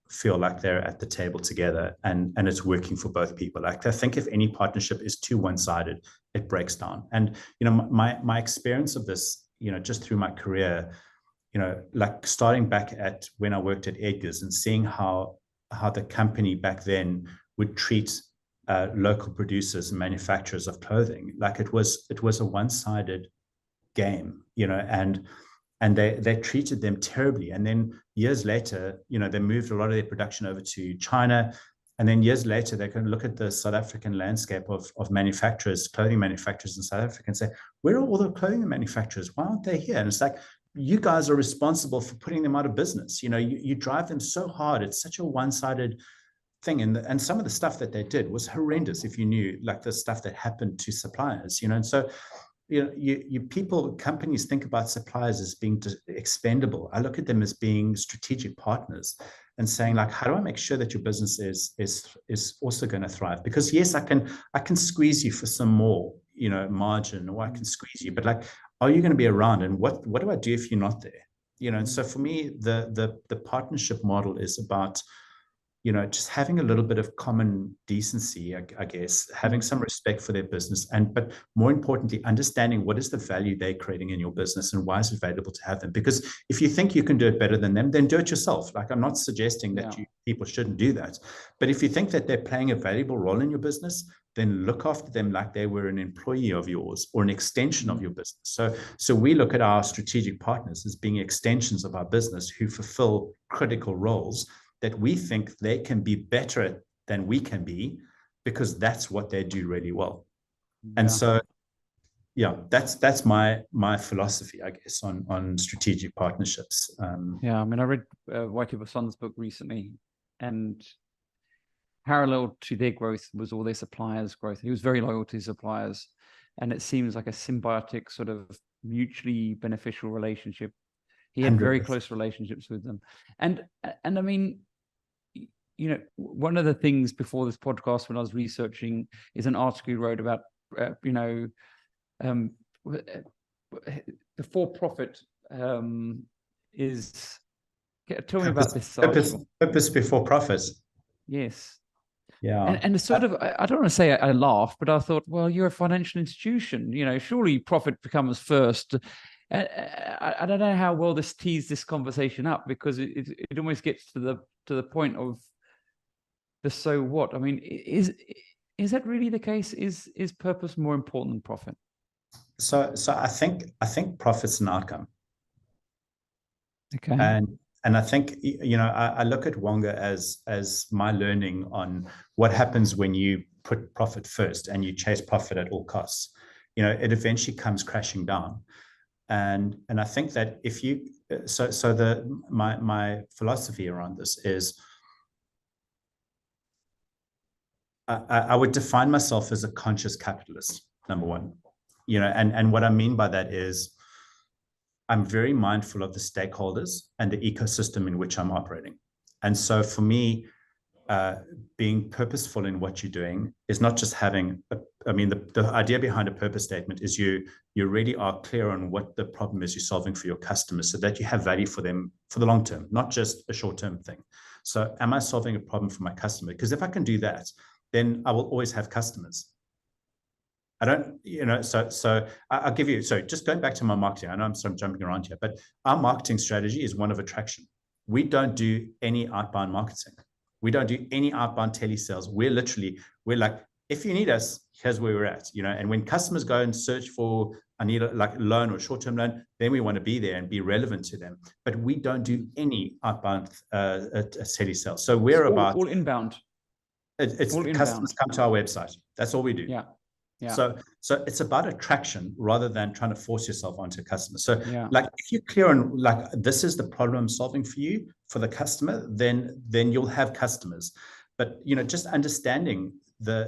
Speaker 3: feel like they're at the table together and it's working for both people. I think if any partnership is too one-sided, it breaks down. And my experience of this, just through my career, starting back at when I worked at Edgar's and seeing how the company back then would treat local producers and manufacturers of clothing, it was a one-sided game, and they treated them terribly. And then years later, they moved a lot of their production over to China. And then years later, they can look at the South African landscape of manufacturers, clothing manufacturers in South Africa, and say, where are all the clothing manufacturers? Why aren't they here? And it's like, you guys are responsible for putting them out of business. You drive them so hard. It's such a one-sided thing. And some of the stuff that they did was horrendous if you knew, the stuff that happened to suppliers, and so companies think about suppliers as being expendable. I look at them as being strategic partners and saying, how do I make sure that your business is also going to thrive? Because yes, I can squeeze you for some more, margin, or I can squeeze you, but are you going to be around? And what do I do if you're not there? And so for me, the partnership model is about, just having a little bit of common decency, I guess, having some respect for their business, but more importantly, understanding what is the value they're creating in your business and why is it valuable to have them. Because if you think you can do it better than them, then do it yourself. I'm not suggesting that people shouldn't do that. But if you think that they're playing a valuable role in your business, then look after them like they were an employee of yours or an extension of your business. So we look at our strategic partners as being extensions of our business who fulfill critical roles that we think they can be better at than we can be, because that's what they do really well. And so, that's my philosophy, I guess, on strategic partnerships.
Speaker 2: I read White Son's book recently, and parallel to their growth was all their suppliers' growth. He was very loyal to his suppliers, and it seems like a symbiotic sort of mutually beneficial relationship. He had
Speaker 3: 100%.
Speaker 2: very close relationships with them. And I mean, you know, one of the things before this podcast when I was researching is an article he wrote about, you know, the for-profit is... Tell me about this article.
Speaker 3: Purpose before profit.
Speaker 2: Yes.
Speaker 3: Yeah.
Speaker 2: And it's sort of, I don't want to say I laugh, but I thought, well, you're a financial institution, you know, surely profit becomes first. I don't know how well this tees this conversation up, because it almost gets to the point of the so what. I mean, is that really the case? Is purpose more important than profit?
Speaker 3: So I think profit's an outcome.
Speaker 2: Okay.
Speaker 3: And I think, you know, I look at Wonga as my learning on what happens when you put profit first and you chase profit at all costs. You know, it eventually comes crashing down. And I think that if you, my philosophy around this is, I would define myself as a conscious capitalist, number one. You know, and what I mean by that is, I'm very mindful of the stakeholders and the ecosystem in which I'm operating. And so for me, being purposeful in what you're doing is not just having, the idea behind a purpose statement is you really are clear on what the problem is you're solving for your customers, so that you have value for them for the long term, not just a short-term thing. So am I solving a problem for my customer? Because if I can do that, then I will always have customers. I don't, you know, so I'll give you, so just going back to my marketing, I know I'm jumping around here, but our marketing strategy is one of attraction. We don't do any outbound marketing. We don't do any outbound telesales. We're like, if you need us, here's where we're at, you know, and when customers go and search for, I need a loan or short-term loan, then we want to be there and be relevant to them. But we don't do any outbound telesales. So we're about
Speaker 2: all inbound.
Speaker 3: It's all customers come to our website. That's all we do.
Speaker 2: Yeah. Yeah.
Speaker 3: So it's about attraction rather than trying to force yourself onto a customer. So
Speaker 2: yeah.
Speaker 3: If you're clear on this is the problem I'm solving for you, for the customer, then you'll have customers. But you know, just understanding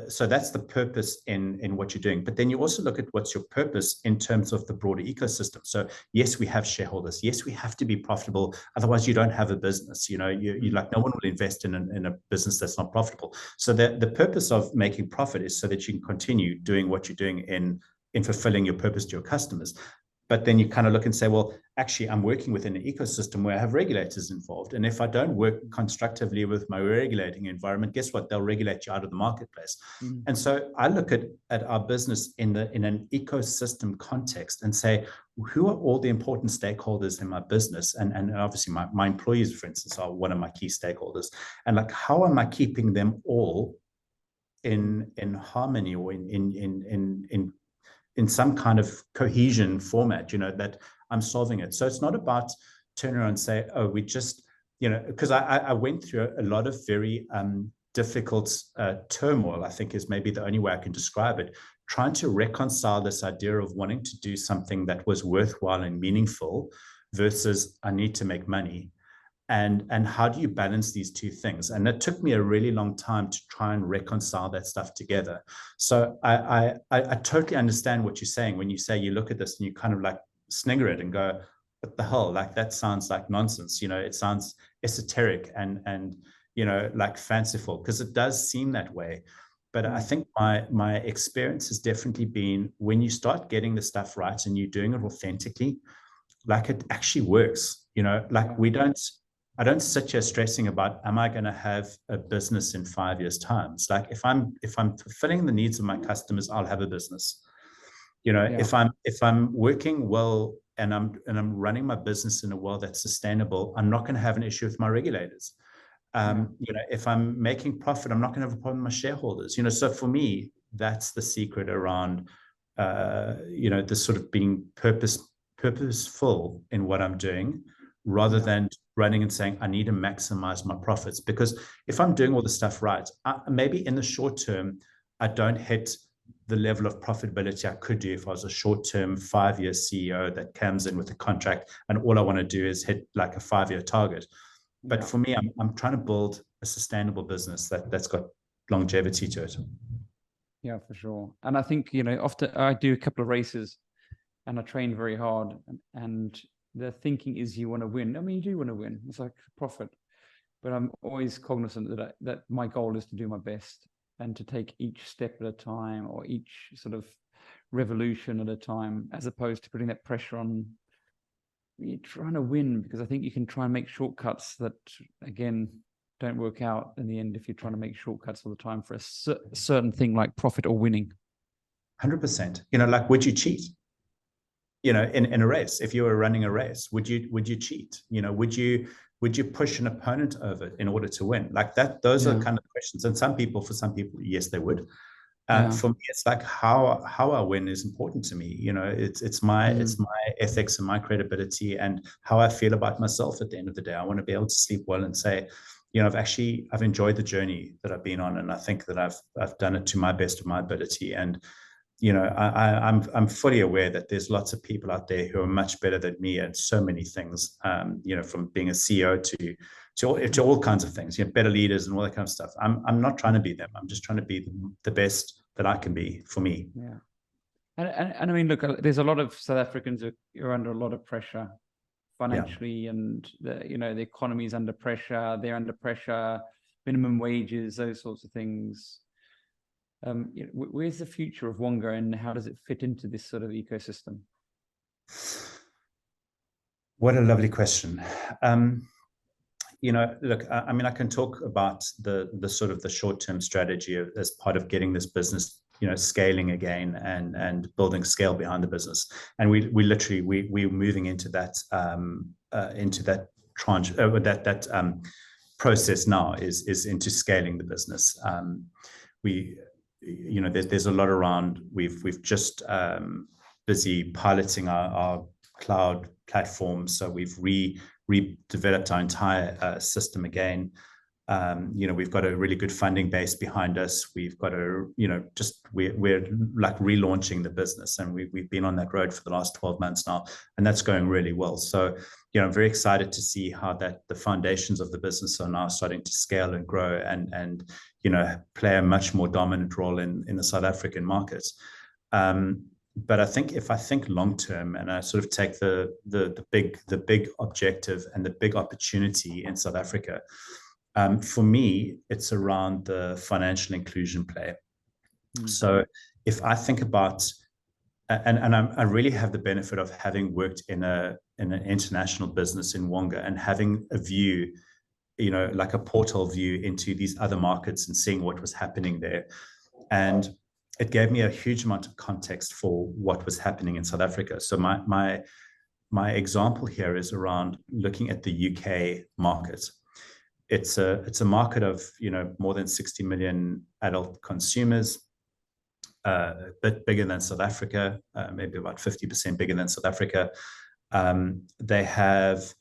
Speaker 3: so that's the purpose in what you're doing. But then you also look at what's your purpose in terms of the broader ecosystem. So yes, we have shareholders. Yes, we have to be profitable. Otherwise, you don't have a business. You know, you like, no one will invest in a business that's not profitable. So the purpose of making profit is so that you can continue doing what you're doing in fulfilling your purpose to your customers. But then you kind of look and say, well, actually, I'm working within an ecosystem where I have regulators involved. And if I don't work constructively with my regulating environment, guess what? They'll regulate you out of the marketplace. Mm-hmm. And so I look at our business in an ecosystem context and say, who are all the important stakeholders in my business? And obviously my employees, for instance, are one of my key stakeholders. And like, how am I keeping them all in harmony or in some kind of cohesion format, you know, that I'm solving it. So it's not about turning around and say, oh, we just, you know, because I went through a lot of very difficult turmoil, I think is maybe the only way I can describe it, trying to reconcile this idea of wanting to do something that was worthwhile and meaningful versus I need to make money. And how do you balance these two things? And it took me a really long time to try and reconcile that stuff together. So I totally understand what you're saying when you say you look at this and you kind of like snigger it and go, what the hell? Like, that sounds like nonsense. You know, it sounds esoteric and you know, like fanciful, because it does seem that way. But I think my experience has definitely been when you start getting the stuff right and you're doing it authentically, like it actually works. You know, like I don't sit here stressing about, am I going to have a business in 5 years' time? It's like, if I'm fulfilling the needs of my customers, I'll have a business. You know, if I'm working well and I'm running my business in a world that's sustainable, I'm not going to have an issue with my regulators. You know, if I'm making profit, I'm not going to have a problem with my shareholders. You know, so for me, that's the secret around, you know, this sort of being purposeful in what I'm doing, rather than running and saying, I need to maximize my profits. Because if I'm doing all the stuff right, maybe in the short term, I don't hit the level of profitability I could do if I was a short-term 5-year CEO that comes in with a contract and all I want to do is hit like a 5-year target. But for me, I'm trying to build a sustainable business that's got longevity to it.
Speaker 2: Yeah, for sure. And I think, you know, often I do a couple of races and I train very hard, and the thinking is you want to win. I mean, you do want to win. It's like profit, but I'm always cognizant that my goal is to do my best and to take each step at a time, or each sort of revolution at a time, as opposed to putting that pressure on you trying to win, because I think you can try and make shortcuts that, again, don't work out in the end if you're trying to make shortcuts all the time for a certain thing like profit or winning.
Speaker 3: 100%. Like, would you cheat? In a race, if you were running a race, would you cheat? Would you push an opponent over in order to win? Like that, those are kind of questions. And for some people, yes, they would. For me, it's like how I win is important to me. It's my ethics and my credibility and how I feel about myself at the end of the day. I want to be able to sleep well and say, I've enjoyed the journey that I've been on, and I think that I've done it to my best of my ability. And I'm fully aware that there's lots of people out there who are much better than me at so many things. From being a CEO to all kinds of things, better leaders and all that kind of stuff. I'm not trying to be them. I'm just trying to be the best that I can be for me.
Speaker 2: Yeah. And I mean, look, there's a lot of South Africans who are under a lot of pressure financially, and the economy is under pressure. They're under pressure, minimum wages, those sorts of things. Where's the future of Wonga, and how does it fit into this sort of ecosystem?
Speaker 3: What a lovely question. Look, I mean, I can talk about the sort of the short-term strategy as part of getting this business, scaling again and building scale behind the business. And we're moving into that tranche, that process now is into scaling the business. There's a lot around. We've just busy piloting our cloud platform, so we've redeveloped our entire system again. We've got a really good funding base behind us. We've got we're like relaunching the business, and we've been on that road for the last 12 months now, and that's going really well. So I'm very excited to see how the foundations of the business are now starting to scale and grow and play a much more dominant role in the South African market. But I think if I think long term, and I sort of take the big objective and the big opportunity in South Africa, for me, it's around the financial inclusion play. So if I think about, and I really have the benefit of having worked in an international business in Wonga and having a view, like a portal view into these other markets and seeing what was happening there. And it gave me a huge amount of context for what was happening in South Africa. So my example here is around looking at the UK market. It's a market of more than 60 million adult consumers, a bit bigger than South Africa, maybe about 50% bigger than South Africa. They have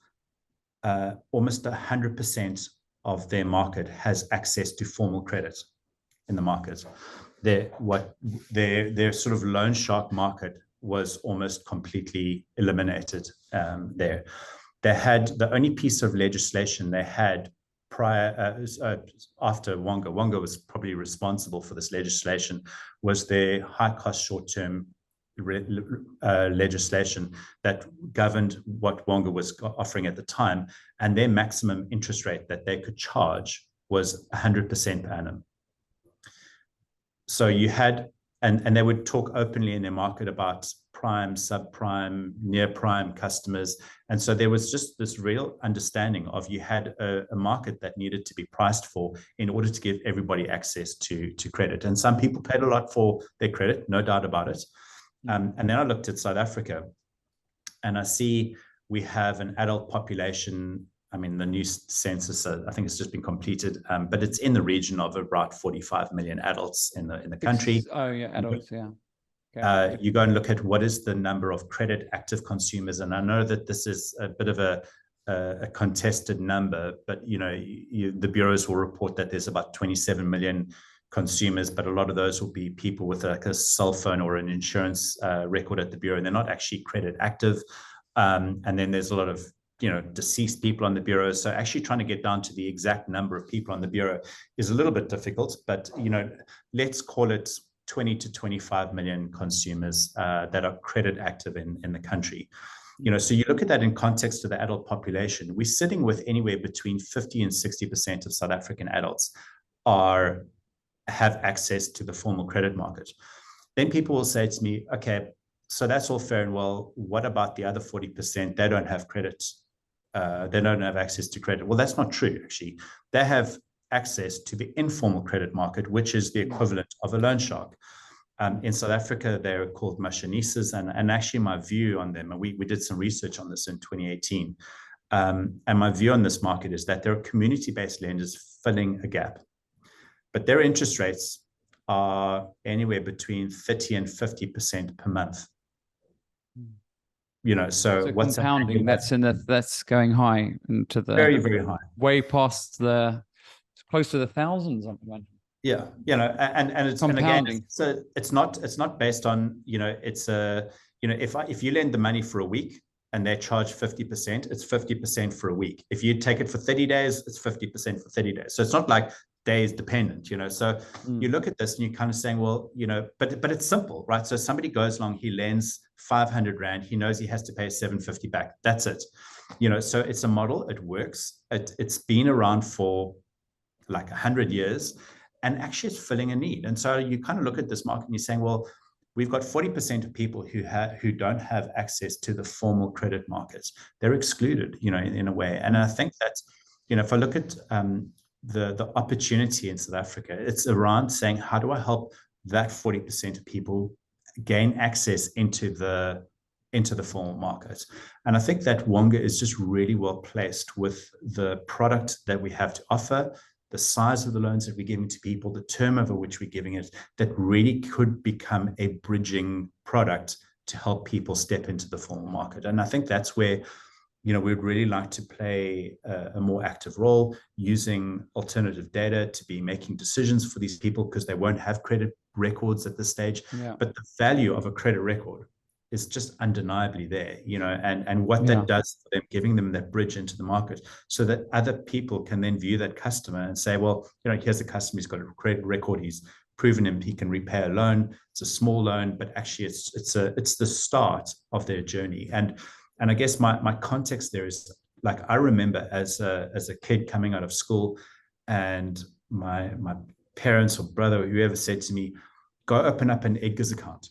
Speaker 3: almost 100% of their market has access to formal credit in the market. Their sort of loan shark market was almost completely eliminated there. They had the only piece of legislation they had after Wonga was probably responsible for this legislation, was their high cost short-term legislation that governed what Wonga was offering at the time, and their maximum interest rate that they could charge was 100% per annum. So you had, and they would talk openly in their market about prime, subprime, near prime customers. And so there was just this real understanding of you had a market that needed to be priced for in order to give everybody access to credit. And some people paid a lot for their credit, no doubt about it. And then I looked at South Africa, and I see we have an adult population. I mean, the new census, I think it's just been completed, but it's in the region of about 45 million adults in the country.
Speaker 2: Adults, yeah. Okay.
Speaker 3: You go and look at what is the number of credit active consumers, and I know that this is a bit of a contested number, but the bureaus will report that there's about 27 million consumers, but a lot of those will be people with like a cell phone or an insurance record at the bureau, and they're not actually credit active. And then there's a lot of deceased people on the bureau. So actually trying to get down to the exact number of people on the bureau is a little bit difficult, but let's call it 20 to 25 million consumers that are credit active in the country. So you look at that in context to the adult population, we're sitting with anywhere between 50 and 60% of South African adults have access to the formal credit market. Then people will say to me, okay, so that's all fair and well. What about the other 40%? They don't have credit. They don't have access to credit. Well, that's not true, actually. They have access to the informal credit market, which is the equivalent of a loan shark. In South Africa, they're called mashinistas, and actually my view on them, and we did some research on this in 2018, and my view on this market is that there are community-based lenders filling a gap, but their interest rates are anywhere between 30 and 50% per month. So what's
Speaker 2: compounding? That's going high into the
Speaker 3: very, very high,
Speaker 2: way past it's close to the thousands.
Speaker 3: Yeah, and it's compounding. And again, so it's not based on if you lend the money for a week and they charge 50%, it's 50% for a week. If you take it for 30 days, it's 50% for 30 days. So it's not like days dependent, So you look at this and you're kind of saying, well, but it's simple, right? So somebody goes along, he lends 500 Rand, he knows he has to pay 750 back. That's it. So it's a model, it works. It's been around for like 100 years. And actually, it's filling a need. And so you kind of look at this market and you're saying, well, we've got 40% of people who don't have access to the formal credit markets. They're excluded, in a way. And I think that, if I look at the opportunity in South Africa, it's around saying, how do I help that 40% of people gain access into the formal market? And I think that Wonga is just really well placed with the product that we have to offer, the size of the loans that we're giving to people, the term over which we're giving it, that really could become a bridging product to help people step into the formal market. And I think that's where, we'd really like to play a more active role, using alternative data to be making decisions for these people, because they won't have credit records at this stage.
Speaker 2: Yeah.
Speaker 3: But the value of a credit record is just undeniably there, and what that does for them, giving them that bridge into the market, so that other people can then view that customer and say, well, here's a customer who's got a credit record, he's proven him he can repay a loan. It's a small loan, but actually it's the start of their journey. And I guess my context there is, like, I remember as a kid coming out of school, and my parents or brother or whoever said to me, go open up an Edgar's account.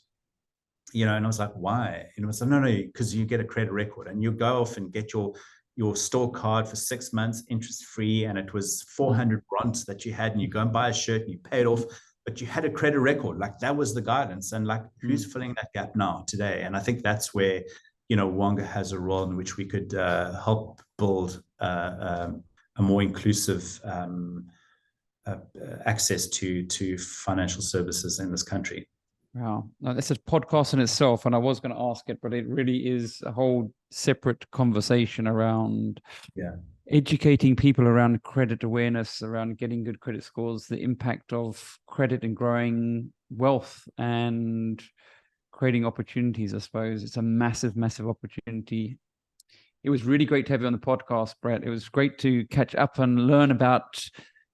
Speaker 3: And I was like, why? And I was like, no, because you get a credit record, and you go off and get your store card for 6 months, interest free. And it was 400 bronze that you had, and you go and buy a shirt and you pay it off, but you had a credit record. Like, that was the guidance. And like, who's filling that gap now today? And I think that's where, Wonga has a role in which we could help build a more inclusive access to financial services in this country.
Speaker 2: Wow. Now, this is a podcast in itself, and I was going to ask it, but it really is a whole separate conversation around educating people around credit awareness, around getting good credit scores, the impact of credit and growing wealth and creating opportunities. I suppose it's a massive, massive opportunity. It was really great to have you on the podcast, Brett. It was great to catch up and learn about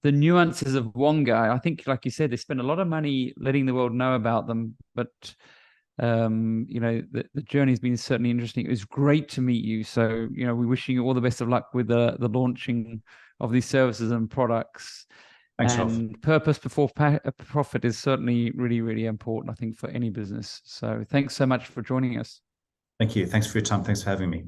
Speaker 2: the nuances of Wonga. I think, like you said, they spend a lot of money letting the world know about them, but the journey's been certainly interesting. It was great to meet you. So, we're wishing you all the best of luck with the launching of these services and products.
Speaker 3: Thanks,
Speaker 2: and
Speaker 3: Rolf.
Speaker 2: Purpose before profit is certainly really, really important, I think, for any business. So thanks so much for joining us.
Speaker 3: Thank you. Thanks for your time. Thanks for having me.